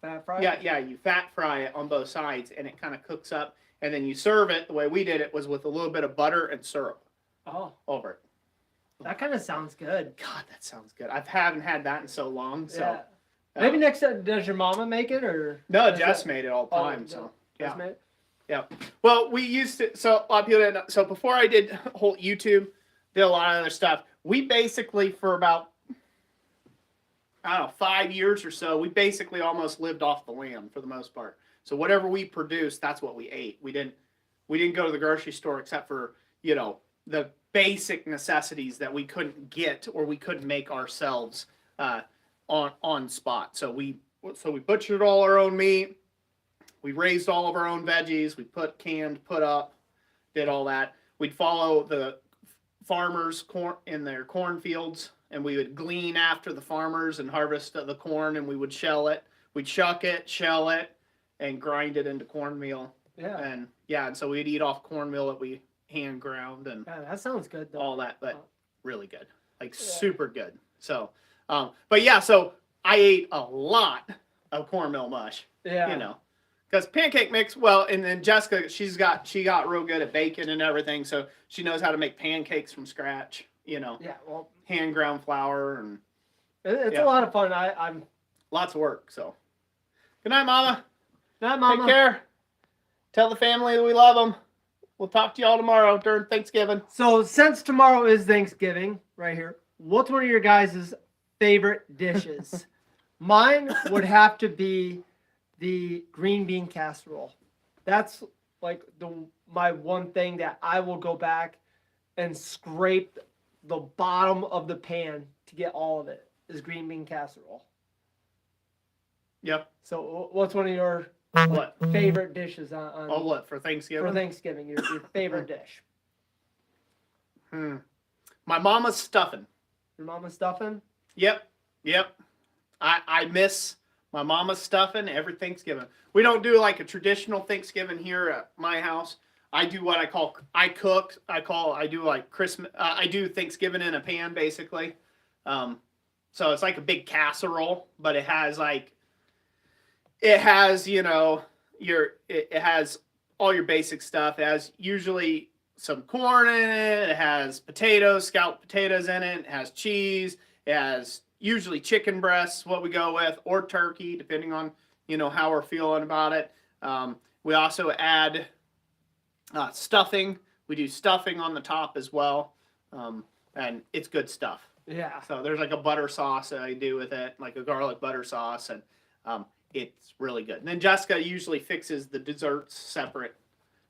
fat fry. Yeah, you fat fry it on both sides, and it kind of cooks up. And then you serve it, the way we did it was with a little bit of butter and syrup over it. That kind of sounds good. God, that sounds good. I haven't had that in so long. So yeah. Maybe next time, does your mama make it? Or no, Jess made it all the time. So Jess made it? Yeah. Well, we used to, so a lot of people didn't know. So before I did whole YouTube, did a lot of other stuff. We basically, for about, I don't know, 5 years or so, we basically almost lived off the land for the most part. So whatever we produced, that's what we ate. We didn't go to the grocery store except for, the basic necessities that we couldn't get or we couldn't make ourselves on spot. So we butchered all our own meat. We raised all of our own veggies. We put up, did all that. We'd follow the farmers in their cornfields, and we would glean after the farmers and harvest the corn, and we would shell it. We'd shuck it, shell it, and grind it into cornmeal. Yeah. And so we'd eat off cornmeal that we hand ground and that sounds good though. All that, but really good. Like super good. So so I ate a lot of cornmeal mush. Yeah. Because pancake mix, well, and then Jessica, she got real good at baking and everything, so she knows how to make pancakes from scratch, Yeah, well, hand ground flour and it's a lot of fun. I'm lots of work, so. Good night, Mama. Night, Mama. Take care. Tell the family that we love them. We'll talk to y'all tomorrow during Thanksgiving. So since tomorrow is Thanksgiving, right here, what's one of your guys' favorite dishes? Mine would have to be the green bean casserole. That's like my one thing that I will go back and scrape the bottom of the pan to get all of it is green bean casserole. Yep. So what's one of your What? favorite dishes on Oh, what, for Thanksgiving? for Thanksgiving? Your favorite dish? My mama's stuffing. Your mama's stuffing? Yep. I miss my mama's stuffing every Thanksgiving. We don't do like a traditional Thanksgiving here at my house. I do what I do like Christmas. I do Thanksgiving in a pan, basically. So it's like a big casserole, but it has it has all your basic stuff. It has usually some corn in it. It has potatoes, scalloped potatoes in it. It has cheese. It has usually chicken breasts, what we go with, or turkey, depending on, how we're feeling about it. We also add stuffing. We do stuffing on the top as well. And it's good stuff. Yeah. So there's like a butter sauce that I do with it, like a garlic butter sauce, and it's really good. And then Jessica usually fixes the desserts separate.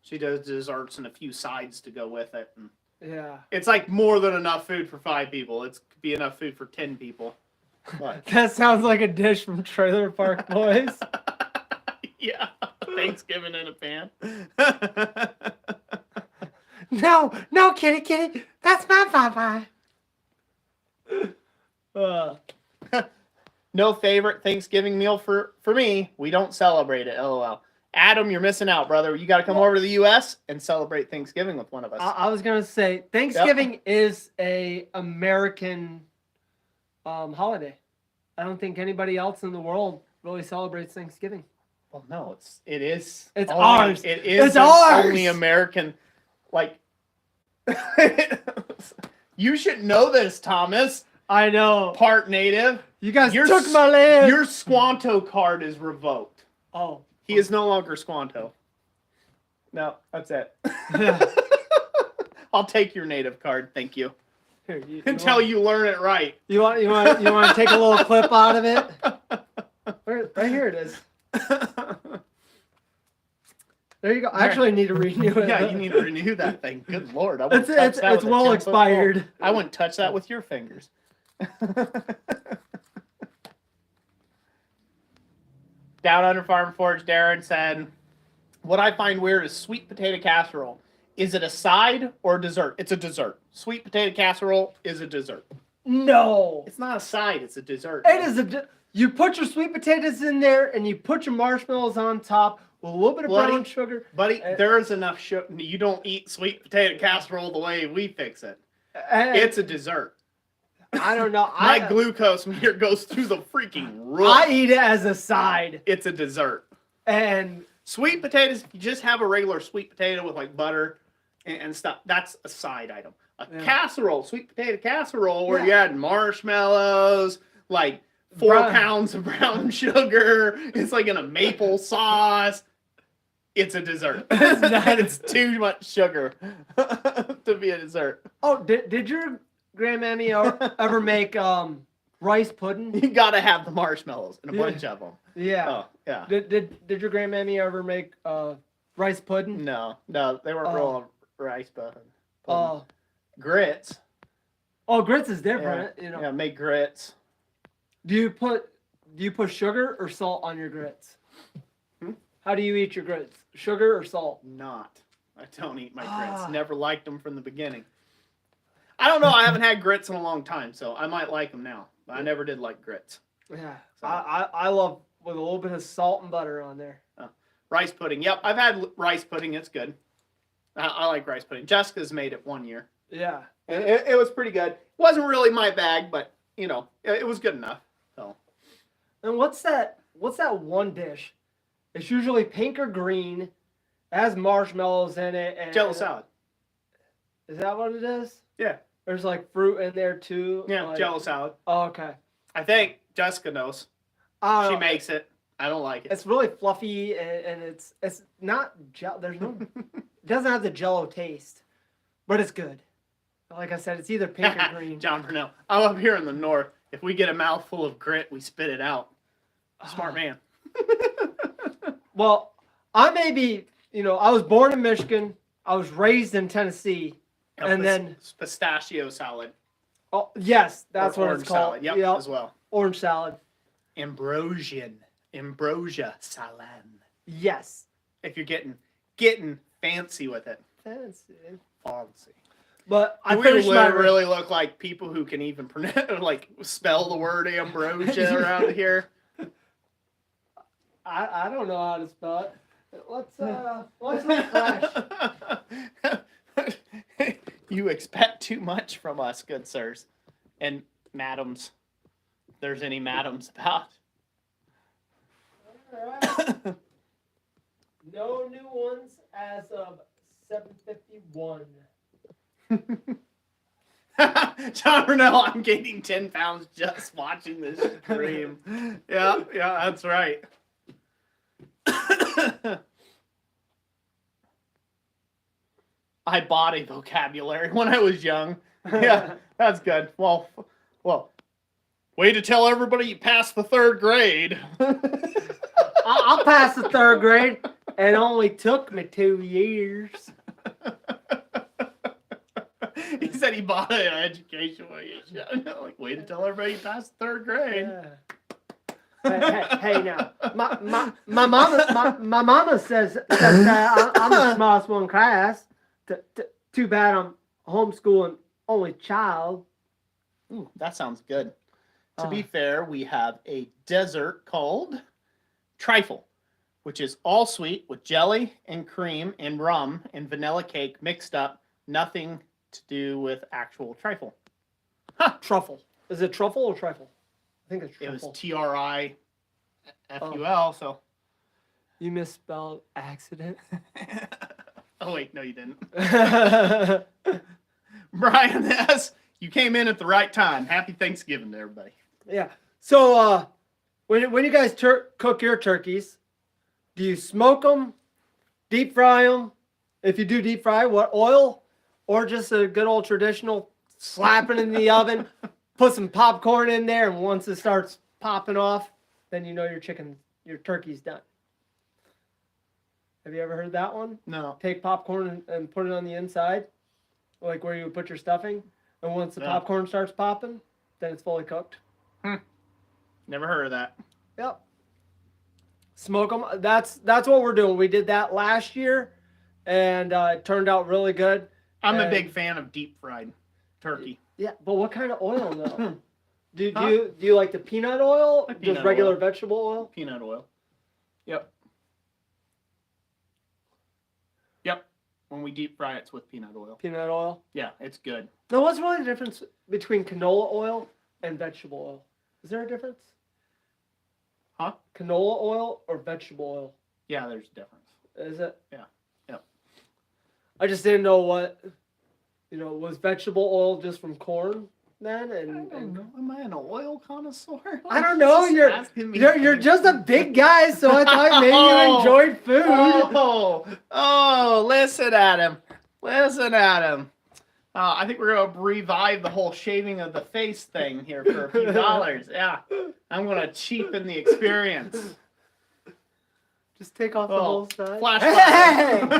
She does desserts and a few sides to go with it. And Yeah. it's like more than enough food for 5 people. It could be enough food for 10 people. But That sounds like a dish from Trailer Park Boys. yeah, Thanksgiving in a pan. No, kitty, that's my Popeye. No favorite Thanksgiving meal for me. We don't celebrate it. LOL. Adam, you're missing out, brother. You got to come over to the U.S. and celebrate Thanksgiving with one of us. I was gonna say Thanksgiving is a American holiday. I don't think anybody else in the world really celebrates Thanksgiving. Well, no, it is. It's only, ours. It is It's ours. only American. Like, you should know this, Thomas. I know. Part native. You guys took my land. Your Squanto card is revoked. Oh. He is no longer Squanto. No, that's it. I'll take your native card, thank you. Here, Until you learn it right. You want to take a little clip out of it? Right here it is. There you go. I actually need to renew it. Yeah, you need to renew that thing. Good Lord. I wouldn't touch It's that with a well 10-foot expired. pole. I wouldn't touch that with your fingers. Down Under Farm Forge, Darren said, what I find weird is sweet potato casserole. Is it a side or a dessert? It's a dessert. Sweet potato casserole is a dessert. No. It's not a side, it's a dessert. It is you put your sweet potatoes in there and you put your marshmallows on top with a little bit of brown sugar. Buddy, there is enough sugar. You don't eat sweet potato casserole the way we fix it. It's a dessert. I don't know. My glucose meter goes through the freaking roof. I eat it as a side. It's a dessert. And sweet potatoes, if you just have a regular sweet potato with like butter and stuff, that's a side item. A casserole, sweet potato casserole, where you add marshmallows, like 4 pounds of brown sugar. It's like in a maple sauce. It's a dessert. It's too much sugar to be a dessert. Oh, did your grandmammy ever make rice pudding? You gotta have the marshmallows and a bunch of them. Yeah. Oh, yeah. Did your grandmammy ever make rice pudding? No, they weren't real rice pudding. Grits. Oh, grits is different. Yeah, make grits. Do you put sugar or salt on your grits? How do you eat your grits? Sugar or salt? Not. I don't eat my grits. Never liked them from the beginning. I don't know. I haven't had grits in a long time, so I might like them now. But I never did like grits. Yeah. So. I love with a little bit of salt and butter on there. Rice pudding. Yep, I've had rice pudding. It's good. I like rice pudding. Jessica's made it one year. Yeah. It was pretty good. Wasn't really my bag, but, it was good enough. So. And what's that one dish? It's usually pink or green. It has marshmallows in it. And Jello salad. Is that what it is? Yeah. There's like fruit in there too. Yeah, like, Jello salad. Oh, okay. I think Jessica knows. She makes it. I don't like it. It's really fluffy and it's not there's no it doesn't have the Jello taste, but it's good. Like I said, it's either pink or green. John Brunel. I'm up here in the north. If we get a mouthful of grit, we spit it out. Smart man. Well, I may be, I was born in Michigan. I was raised in Tennessee. And then pistachio salad. Oh, yes, that's what it's called. Salad. Yep, as well. Orange salad. Ambrosia salad. Yes. If you're getting fancy with it. Fancy. But I really look like people who can even spell the word ambrosia around here. I don't know how to spell it. Let's refresh. You expect too much from us, good sirs and madams. If there's any madams about. All right. No new ones as of 7:51. John Brunell, I'm gaining 10 pounds just watching this stream. Yeah, that's right. I bought a vocabulary when I was young. Yeah, that's good. Well, way to tell everybody you passed the 3rd grade. I'll pass the 3rd grade. It only took me 2 years. He said he bought an education. Like, way to tell everybody you passed the 3rd grade. Yeah. Hey, now, my mama says that I'm the smartest one in class. Too bad I'm homeschooling only child. Ooh, that sounds good. To be fair, we have a dessert called trifle, which is all sweet with jelly and cream and rum and vanilla cake mixed up. Nothing to do with actual trifle. Huh. Truffle. Is it truffle or trifle? I think it's truffle. It was TRIFUL, so. You misspelled accident. Oh, wait, no, you didn't. Brian S., you came in at the right time. Happy Thanksgiving to everybody. Yeah. So, when you guys cook your turkeys, do you smoke them, deep fry them? If you do deep fry, what, oil? Or just a good old traditional slapping in the oven, put some popcorn in there, and once it starts popping off, then you know your turkey's done. Have you ever heard that one? No. Take popcorn and put it on the inside, like where you would put your stuffing, and once the popcorn starts popping, then it's fully cooked. Never heard of that. Yep. Smoke them. That's what we're doing. We did that last year, and it turned out really good. I'm a big fan of deep fried turkey. Yeah, but what kind of oil though? Do you like the peanut oil? Like just regular vegetable oil? Peanut oil. Yep. When we deep fry it's with peanut oil. Peanut oil? Yeah, it's good. Now, what's really the difference between canola oil and vegetable oil? Is there a difference? Huh? Canola oil or vegetable oil? Yeah, there's a difference. Is it? Yeah. Yep. I just didn't know what, was vegetable oil just from corn then? I don't know. Am I an oil connoisseur? I don't know. You're just a big guy, so I thought maybe you enjoyed food. Listen at him. I think we're going to revive the whole shaving of the face thing here for a few dollars. Yeah. I'm going to cheapen the experience. Just take off the whole side. Flashlight.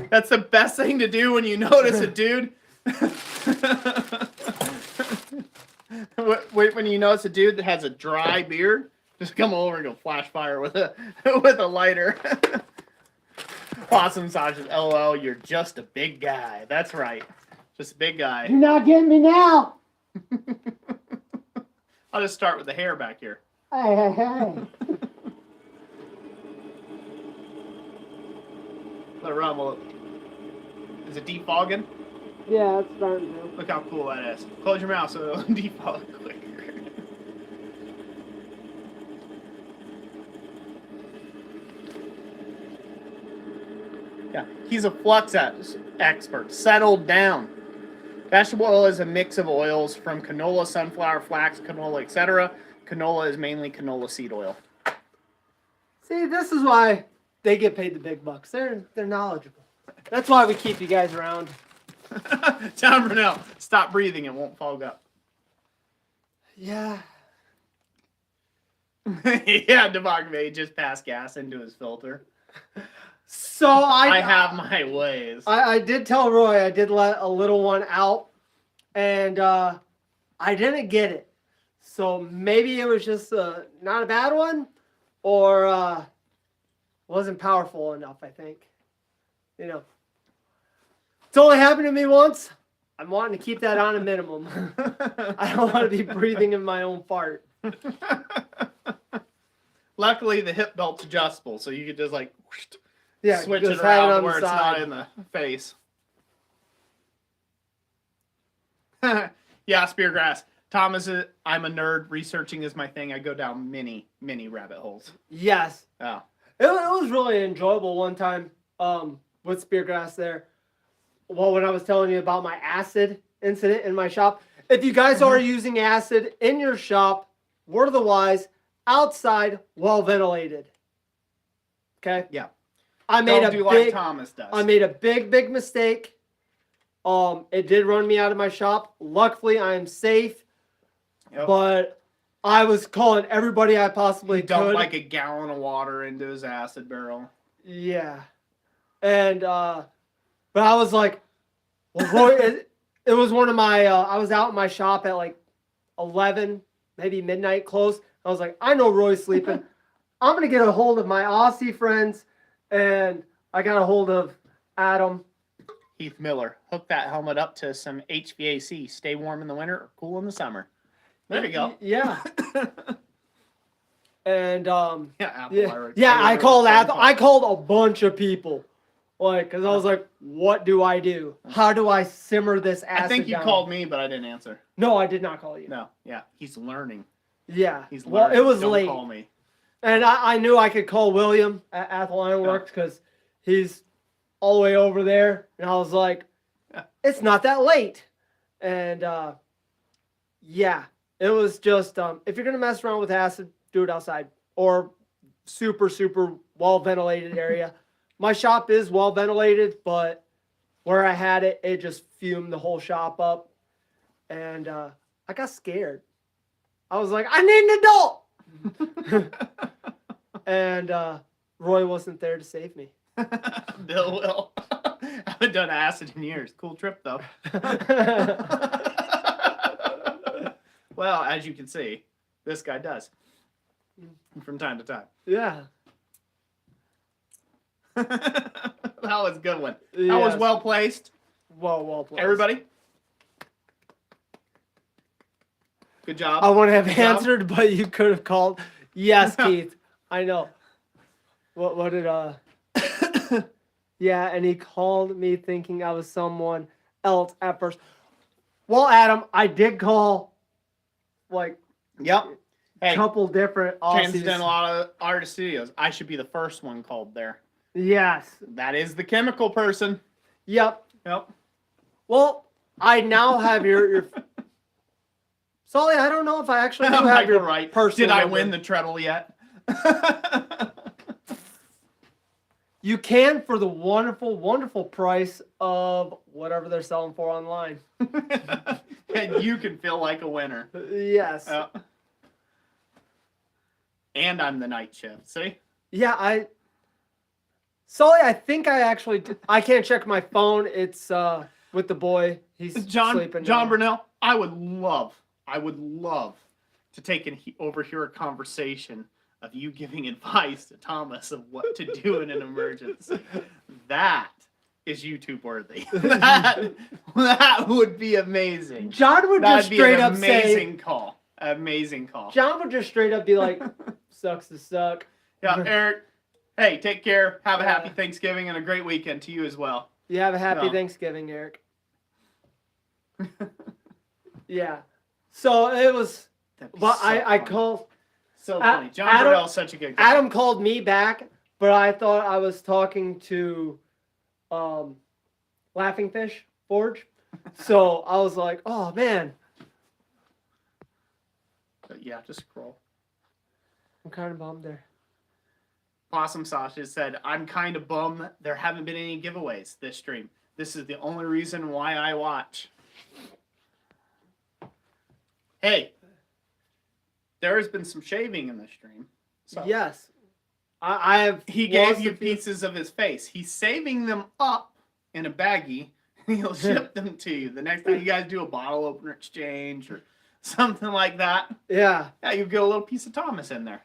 That's the best thing to do when you notice a dude. When you notice a dude that has a dry beard, just come over and go flash fire with a lighter. Awesome massages. LOL, you're just a big guy. That's right. Just a big guy. You're not getting me now. I'll just start with the hair back here. Hey. Let it rumble. Is it defogging? Yeah, it's starting to. Look how cool that is. Close your mouth so it'll defog quicker. Yeah, he's a flux expert. Settled down. Vegetable oil is a mix of oils from canola, sunflower, flax, canola, etc. Canola is mainly canola seed oil. See, this is why they get paid the big bucks. They're knowledgeable. That's why we keep you guys around. John Brunell, stop breathing. It won't fog up. Yeah. Yeah, Devogme just passed gas into his filter. So I have my ways. I did tell Roy I did let a little one out, and I didn't get it. So maybe it was just not a bad one, or wasn't powerful enough, I think. You know. It's only happened to me once. I'm wanting to keep that on a minimum. I don't want to be breathing in my own fart. Luckily, the hip belt's adjustable, so you could just like Yeah, switch just it have around on where the it's not side. in the face. Yeah, Speargrass. Thomas, I'm a nerd. Researching is my thing. I go down many rabbit holes. Yes. Oh. It was really enjoyable one time with Speargrass there. Well, when I was telling you about my acid incident in my shop. If you guys are using acid in your shop, word of the wise, outside, well ventilated. Okay? Yeah. I made Don't do like Thomas does. I made a big mistake. It did run me out of my shop. Luckily, I am safe. Yep. But I was calling everybody I possibly could. Dumped like a gallon of water into his acid barrel. Yeah. And but I was like, well, Roy, it was one of my I was out in my shop at like 11, maybe midnight close. I was like, I know Roy's sleeping. I'm gonna get a hold of my Aussie friends, and I got a hold of Adam. Heath Miller, hook that helmet up to some HVAC. Stay warm in the winter or cool in the summer. There you go. Yeah. And yeah, I called I called a bunch of people, like, because I was like, what do I do? How do I simmer this acid I think you down? called me, but I didn't answer. No, I did not call you. No, yeah, he's learning. Yeah, He's learning. Well, it was Don't late. Call me. And I knew I could call William at Athol Ironworks because he's all the way over there. And I was like, it's not that late. And yeah, it was just, if you're going to mess around with acid, do it outside or super well ventilated area. My shop is well ventilated, but where I had it, it just fumed the whole shop up. And I got scared. I was like, I need an adult. And Roy wasn't there to save me. Bill will. I haven't done acid in years. Cool trip, though. Well, as you can see, this guy does. From time to time. Yeah. That was a good one. That Yes. was well placed. Well placed. Everybody? Good job. I wouldn't have Good job. answered, but you could have called. Yes, Keith. I know. What did Yeah, and he called me thinking I was someone else at first. Well, Adam, I did call like Yep. Hey, couple different Aussies. Transcendental Artist Studios. I should be the first one called there. Yes. That is the chemical person. Yep. Yep. Well, I now have your Sully, I don't know if I actually do have Michael your Wright. personal Did I number. win the treadle yet? You can for the wonderful price of whatever they're selling for online. And you can feel like a winner. Yes. And I'm the night shift. See? Yeah, Sully, I think I actually did. I can't check my phone. It's with the boy. He's sleeping. John now. Brunell, I would love to take and overhear a conversation of you giving advice to Thomas of what to do in an emergency. That is YouTube worthy. That would be amazing. John would just straight up say, amazing call. Amazing call. John would just straight up be like, sucks to suck. Yeah, Eric, hey, take care. Have a happy Thanksgiving and a great weekend to you as well. You have a happy Thanksgiving, Eric. Yeah. So it was, but I called. So funny. John Brunell's such a good guy. Adam called me back, but I thought I was talking to Laughing Fish Forge. So I was like, oh, man. But yeah, just scroll. I'm kind of bummed there. Possum Sasha said, I'm kind of bummed there haven't been any giveaways this stream. This is the only reason why I watch. Hey, there has been some shaving in the stream. So Yes. I have. he gave lost you a few- pieces of his face. He's saving them up in a baggie, and he'll ship them to you. The next time you guys do a bottle opener exchange or something like that, Yeah. yeah, you get a little piece of Thomas in there.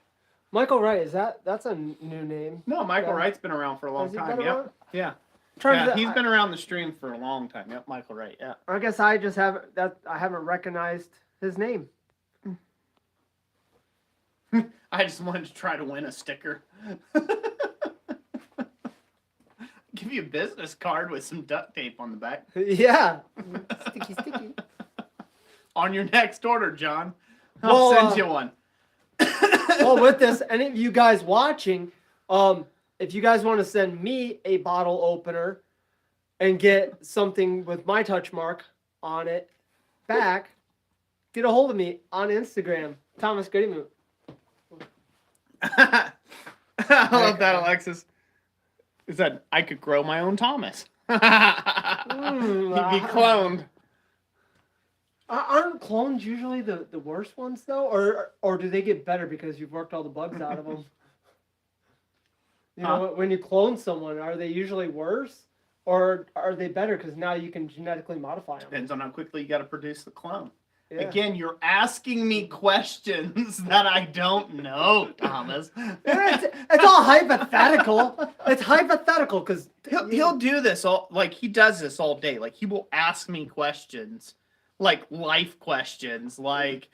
Michael Wright, that's a new name. No, Michael Yeah. Wright's been around for a long Has he time. been Yep. around? Yeah. Trying Yeah, to- he's been around the stream for a long time. Yep, Michael Wright. Yeah. I guess I just haven't I haven't recognized his name. I just wanted to try to win a sticker. Give you a business card with some duct tape on the back. Yeah. Sticky. On your next order, John. Well, I'll send you one. Well, with this, any of you guys watching, if you guys want to send me a bottle opener and get something with my touch mark on it back, get a hold of me on Instagram, Thomas Goodymoot. I love that, Alexis. Is that I could grow my own Thomas? He'd be cloned. Aren't clones usually the worst ones though, or do they get better because you've worked all the bugs out of them? You know, when you clone someone, are they usually worse, or are they better because now you can genetically modify them? Depends on how quickly you got to produce the clone. Yeah. Again, you're asking me questions that I don't know, Thomas. It's all hypothetical. It's hypothetical because He'll do this all like he does this all day. Like he will ask me questions, like life questions, like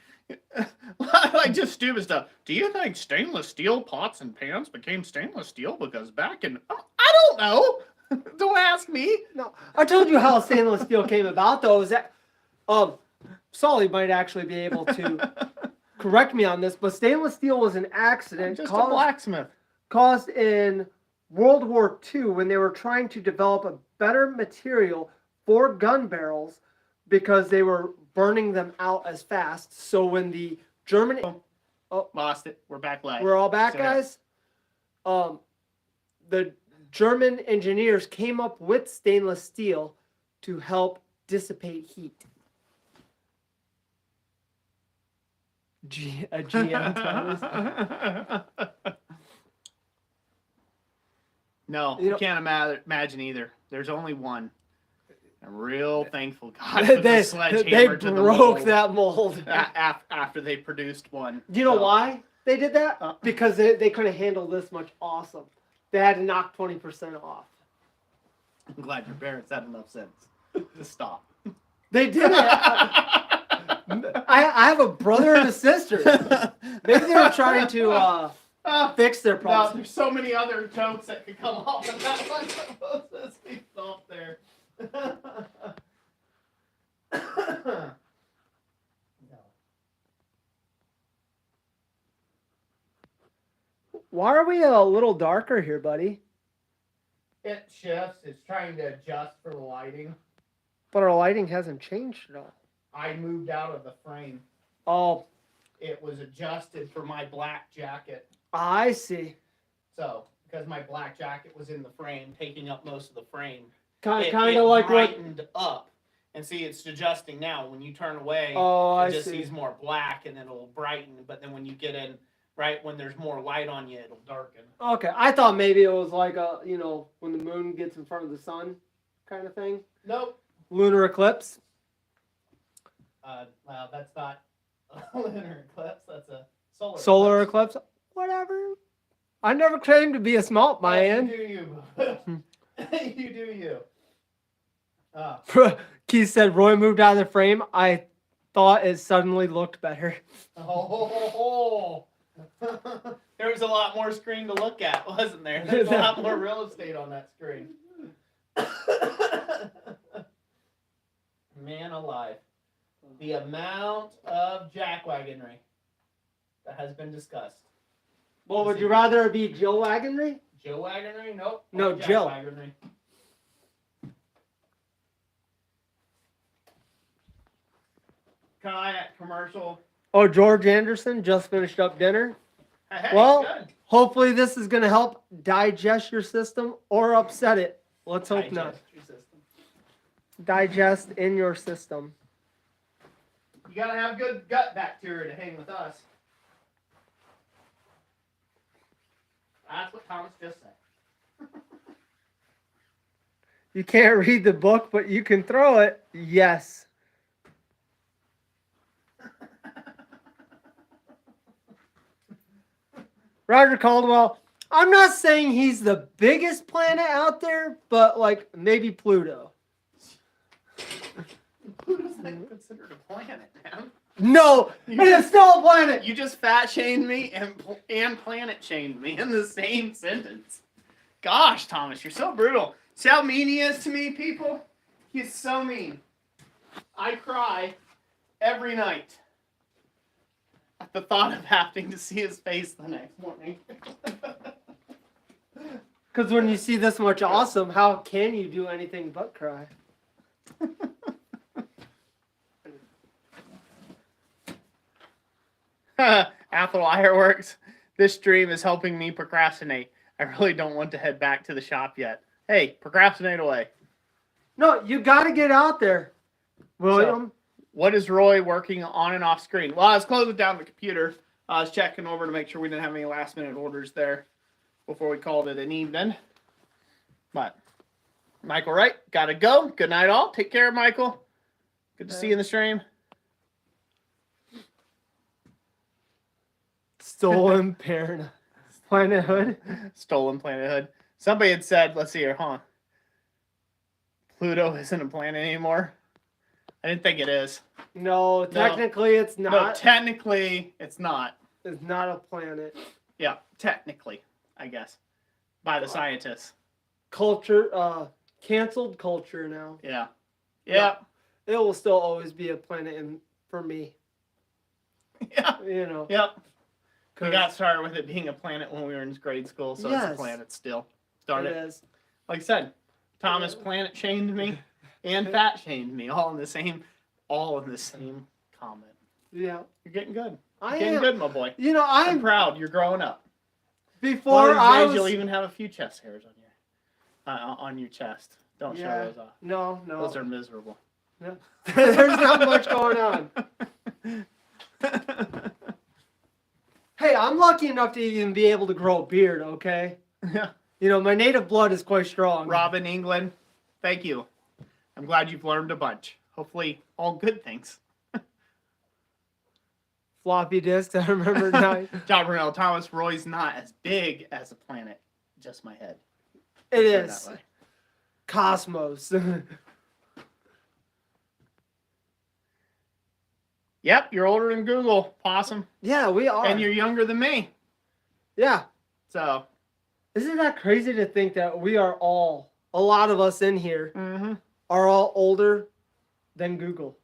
just stupid stuff. Do you think stainless steel pots and pans became stainless steel because back in I don't know. Don't ask me. No, I told you how stainless steel came about though. Is that Solly might actually be able to correct me on this, but stainless steel was an accident Just a blacksmith. caused in World War II when they were trying to develop a better material for gun barrels because they were burning them out as fast. So when the German Lost it. We're back live. we're all back, So, guys. The German engineers came up with stainless steel to help dissipate heat. A GM Thomas. No, You know- I can't imagine either. There's only one. I'm real thankful God put the they sledgehammer to the broke mold that mold. after they produced one. Do you know So, why they did that? Because they couldn't handle this much awesome. They had to knock 20% off. I'm glad your parents had enough sense to stop. They did it. I have a brother and a sister. Maybe they were trying to fix their No, problems. there's so many other jokes that could come off of that one. Let's be off there. Why are we a little darker here, buddy? It shifts. It's trying to adjust for the lighting. But our lighting hasn't changed at all. I moved out of the frame. Oh, It was adjusted for my black jacket. I see. So, because my black jacket was in the frame, taking up most of the frame, Kind it of like what? brightened up. And see, it's adjusting now. When you turn away, Oh, I it just see. sees more black, and then it'll brighten. But then when you get in, right when there's more light on you, it'll darken. Okay, I thought maybe it was like when the moon gets in front of the sun, kind of thing. Nope. Lunar eclipse. Well, that's not a lunar eclipse. That's a Solar eclipse. Whatever. I never claimed to be a smart man. You do you. You do you. Keith said Roy moved out of the frame. I thought it suddenly looked better. Oh. There was a lot more screen to look at, wasn't there? There's a lot more real estate on that screen. Man alive. The amount of jackwagonry that has been discussed. Well, would you rather it be Joe Wagonry? Joe wagonry? Nope. No, Jill. Jackwagonry. Kayak commercial. Oh, George Anderson just finished up dinner. Hey, Well, good. hopefully this is going to help digest your system or upset it. Let's hope not. Digest your system. Digest in your system. You gotta have good gut bacteria to hang with us. That's what Thomas just said. You can't read the book, but you can throw it. Yes. Roger Caldwell, I'm not saying he's the biggest planet out there, but like maybe Pluto. Pluto's not considered a planet, man. No, it is still a planet. You just fat shamed me and planet shamed me in the same sentence. Gosh, Thomas, you're so brutal. See how mean he is to me, people? He's so mean. I cry every night at the thought of having to see his face the next morning. Because when you see this much awesome, how can you do anything but cry? Apple Ironworks. This stream is helping me procrastinate. I really don't want to head back to the shop yet. Hey, procrastinate away. No, you got to get out there, William. So, what is Roy working on and off screen? Well, I was closing down the computer. I was checking over to make sure we didn't have any last minute orders there before we called it an evening. But Michael Wright, gotta go. Good night, all. Take care, Michael. Good to see you in the stream. Stolen Planet Hood. Stolen Planet Hood. Somebody had said, let's see here, huh? Pluto isn't a planet anymore. I didn't think it is. No, technically it's not. No, technically it's not. It's not a planet. Yeah, technically, I guess. By the scientists. Canceled culture now. Yeah. Yeah. It will still always be a planet for me. Yeah. You know. Yep. We got started with it being a planet when we were in grade school, so it's a planet still. Started. It is. Like I said, Thomas planet shamed me and fat shamed me all in the same comment. Yeah. You're getting good. I You're getting am good, my boy. You know, I'm proud. You're growing up. Before I was, you'll even have a few chest hairs on your chest. Don't show those off. No. Those are miserable. No. There's not much going on. Hey, I'm lucky enough to even be able to grow a beard, okay? Yeah. You know, my native blood is quite strong. Robin England, thank you. I'm glad you've learned a bunch. Hopefully, all good things. Floppy disks, I remember now. John Brunel, Thomas Roy's not as big as a planet. Just my head. It is. Cosmos. Yep, you're older than Google, Possum. Yeah, we are. And you're younger than me. Yeah. So. Isn't that crazy to think that we are all, a lot of us in here, Mm-hmm. are all older than Google?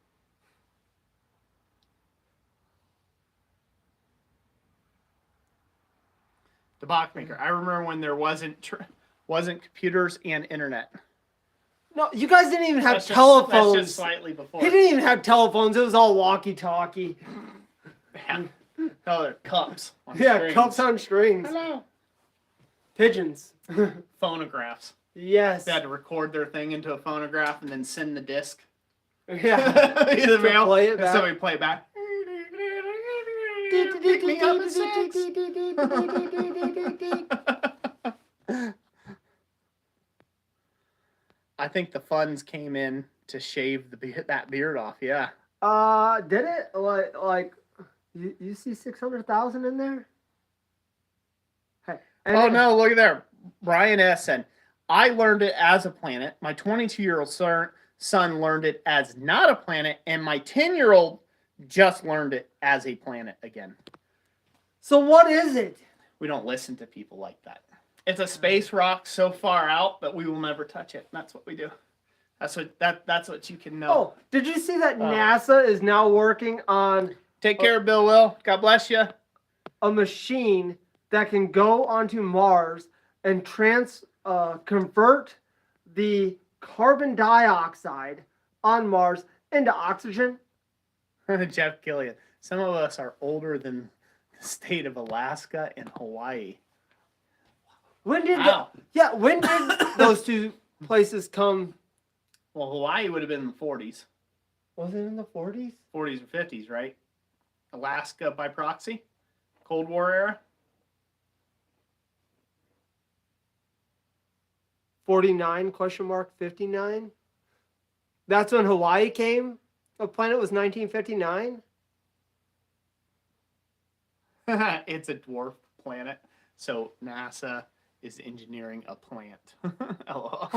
The box maker. I remember when there wasn't computers and internet. No, you guys didn't even have telephones. That's just slightly before. He didn't even have telephones. It was all walkie-talkie. Yeah. No, they're cups. Yeah, cups on strings. Hello. Pigeons. Phonographs. Yes. They had to record their thing into a phonograph and then send the disc. Yeah. In the mail. Play it back. So we play it back. Pick me up at 6. I think the funds came in to shave that beard off. Yeah. Did it? Like you see 600,000 in there? Hey. Oh no! Look at there, Brian Essen. I learned it as a planet. My 22-year-old son learned it as not a planet, and my 10-year-old just learned it as a planet again. So what is it? We don't listen to people like that. It's a space rock so far out that we will never touch it. That's what we do. That's what you can know. Oh, did you see that NASA is now working on Take care, Bill Will. God bless you. a machine that can go onto Mars and convert the carbon dioxide on Mars into oxygen? Jeff Killian. Some of us are older than the state of Alaska and Hawaii. When did Wow. when did those two places come? Well, Hawaii would have been in the 40s. Was it in the 40s? 40s or 50s, right? Alaska by proxy? Cold War era? 49 question mark 59. That's when Hawaii came. The planet was 1959. It's a dwarf planet, so NASA is engineering a plant. LOL.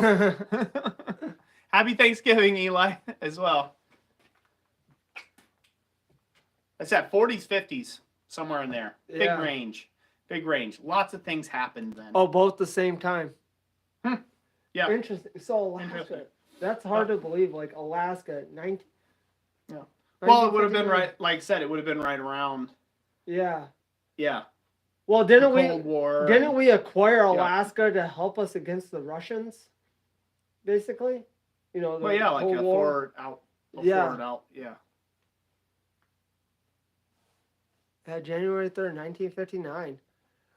Happy Thanksgiving, Eli, as well. That's at 40s, 50s, somewhere in there. Yeah. Big range. Big range. Lots of things happened then. Oh, both the same time. Yeah. Interesting. So Alaska. Interesting. That's hard to believe. Like Alaska, 19. Yeah. Well, it would have 1959. been right, like I said, it would have been right around. Yeah. Yeah. Well, The didn't Cold War. Didn't we acquire Alaska to help us against the Russians? Basically, you know. The Well, yeah, like Cold a War. forward out. Yeah. Forward out. Yeah. January 3rd, 1959.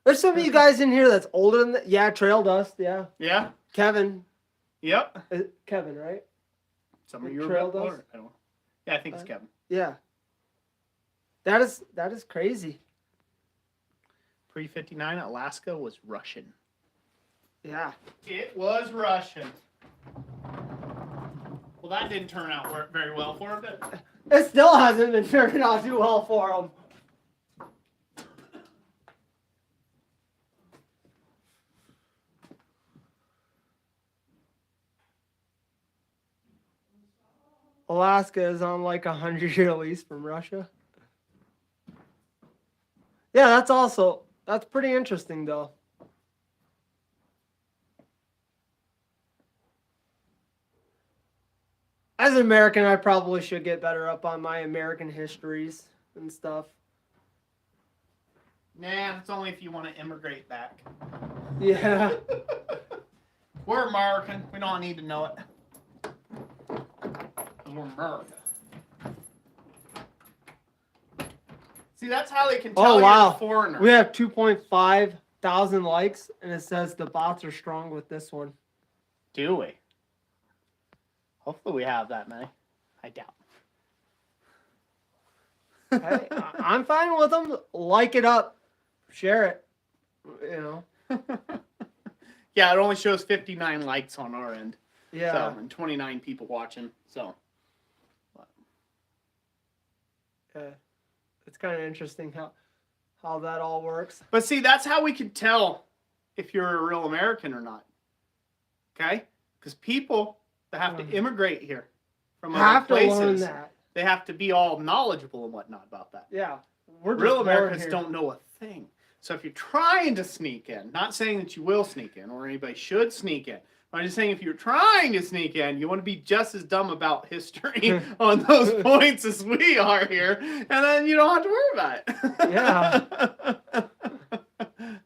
There's some of you guys in here that's older than that. Yeah, trail dust. Yeah. Yeah. Kevin. Yep. Kevin, right? Some of you are Trail a bit older. dust? I don't know. Yeah, I think it's Kevin. Yeah. That is crazy. Pre-59, Alaska was Russian. Yeah. It was Russian. Well, that didn't turn out very well for him, did it? It still hasn't been turning out too well for him. Alaska is on like 100-year lease from Russia. Yeah, that's pretty interesting though. As an American, I probably should get better up on my American histories and stuff. Nah, it's only if you want to immigrate back. Yeah. We're American. We don't need to know it. We're America. See, that's how they can tell you're a foreigner. We have 2.5 thousand likes, and it says the bots are strong with this one. Do we? Hopefully we have that many. I doubt. Hey, I'm fine with them. Like it up. Share it. You know. Yeah, it only shows 59 likes on our end. Yeah. So, and 29 people watching. So. Yeah. It's kind of interesting how that all works. But see, that's how we can tell if you're a real American or not. Okay? Because people that have to immigrate here from other places, learn that. They have to be all knowledgeable and whatnot about that. Yeah. We're Real just Americans here. don't know a thing. So if you're trying to sneak in, not saying that you will sneak in or anybody should sneak in, I'm just saying if you're trying to sneak in, you want to be just as dumb about history on those points as we are here, and then you don't have to worry about it. Yeah.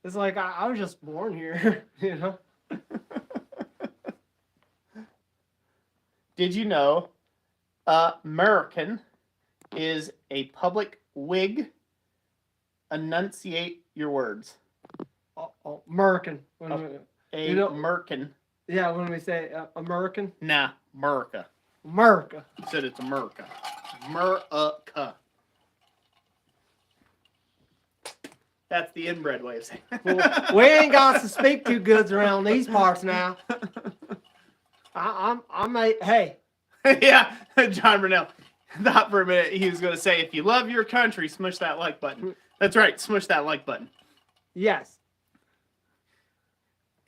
It's like I was just born here, you know. Did you know American is a public wig? Enunciate your words. American. American. Yeah, when we say American. Nah, America. America. I said it's America. America. That's the inbred way of saying it. Well, we ain't got to speak too goods around these parts now. Hey. Yeah, John Brunel. Thought for a minute he was going to say, if you love your country, smush that like button. That's right, smush that like button. Yes.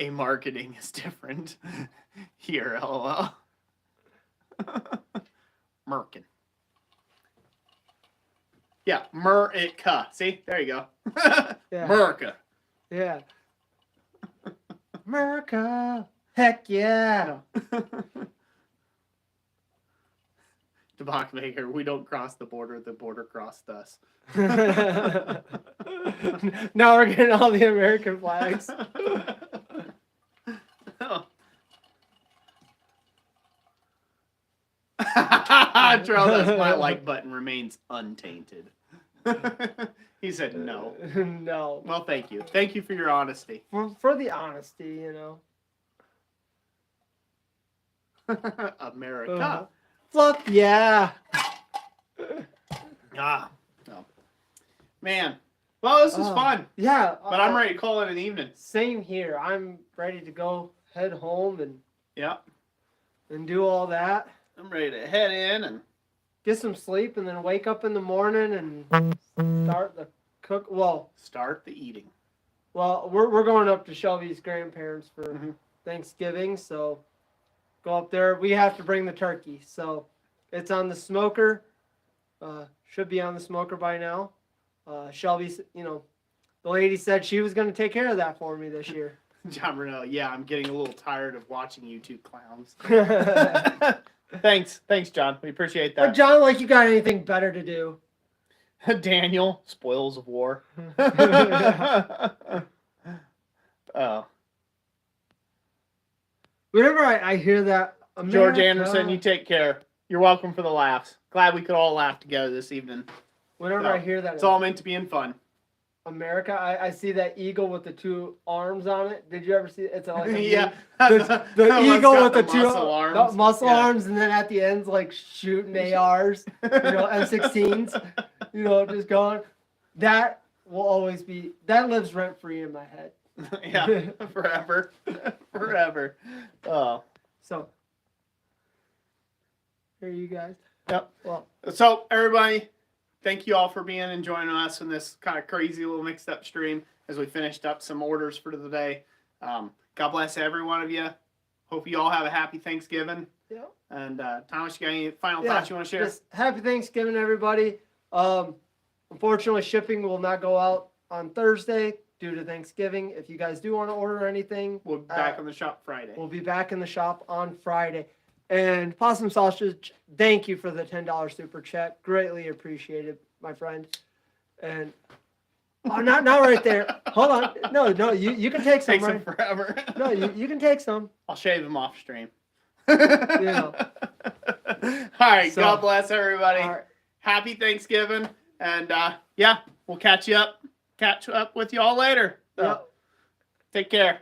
A marketing is different. Here, LOL. Merkin. Yeah, America. See? There you go. Yeah. America. Yeah. America. Heck yeah. Debak Maker, we don't cross the border crossed us. Now we're getting all the American flags. Oh. Trail does my like button remains untainted. He said no. No. Well, thank you. Thank you for your honesty. For the honesty, you know. America. Fuck yeah. Ah. No. Man. Well, this was fun. Yeah. But I'm ready to call it an evening. Same here. I'm ready to go head home and Yep. do all that. I'm ready to head in and Get some sleep and then wake up in the morning and start the cook. start the eating. Well, we're going up to Shelby's grandparents for Mhm. Thanksgiving, so go up there. We have to bring the turkey, so it's on the smoker. Should be on the smoker by now. Shelby's, the lady said she was going to take care of that for me this year. John Brunel, yeah, I'm getting a little tired of watching you two clowns. Thanks, John. We appreciate But that. John, like you got anything better to do? Daniel, spoils of war. Oh, Whenever I hear that, George America, Anderson, you take care. You're welcome for the laughs. Glad we could all laugh together this evening. Whenever No, I hear that, It's all meant to be in fun. America, I see that eagle with the two arms on it. Did you ever see it? It's like a Yeah. the That one's eagle got with the two muscle arms. the muscle Yeah. arms, and then at the ends like shooting ARs, M16s, just going. That will always be, that lives rent free in my head. Yeah, forever. Forever. Oh. So, here you guys. Yep. Well, So, everybody, thank you all for being and joining us in this kind of crazy little mixed up stream as we finished up some orders for the day. God bless every one of you. Hope you all have a happy Thanksgiving. yeah. And Thomas, you got any final thoughts you want to share? Just happy Thanksgiving, everybody. Unfortunately, shipping will not go out on Thursday due to Thanksgiving. If you guys do want to order anything, We'll be back on the shop Friday. we'll be back in the shop on Friday. And Possum Sausage, thank you for the $10 super chat. Greatly appreciated, my friend. And not right there. Hold on. No, you can take some. Takes them Right? forever. No, you can take some. I'll shave them off stream. Yeah. All right. So, God bless everybody. All right. Happy Thanksgiving. And yeah, we'll catch up with you all later. So, Yep. take care.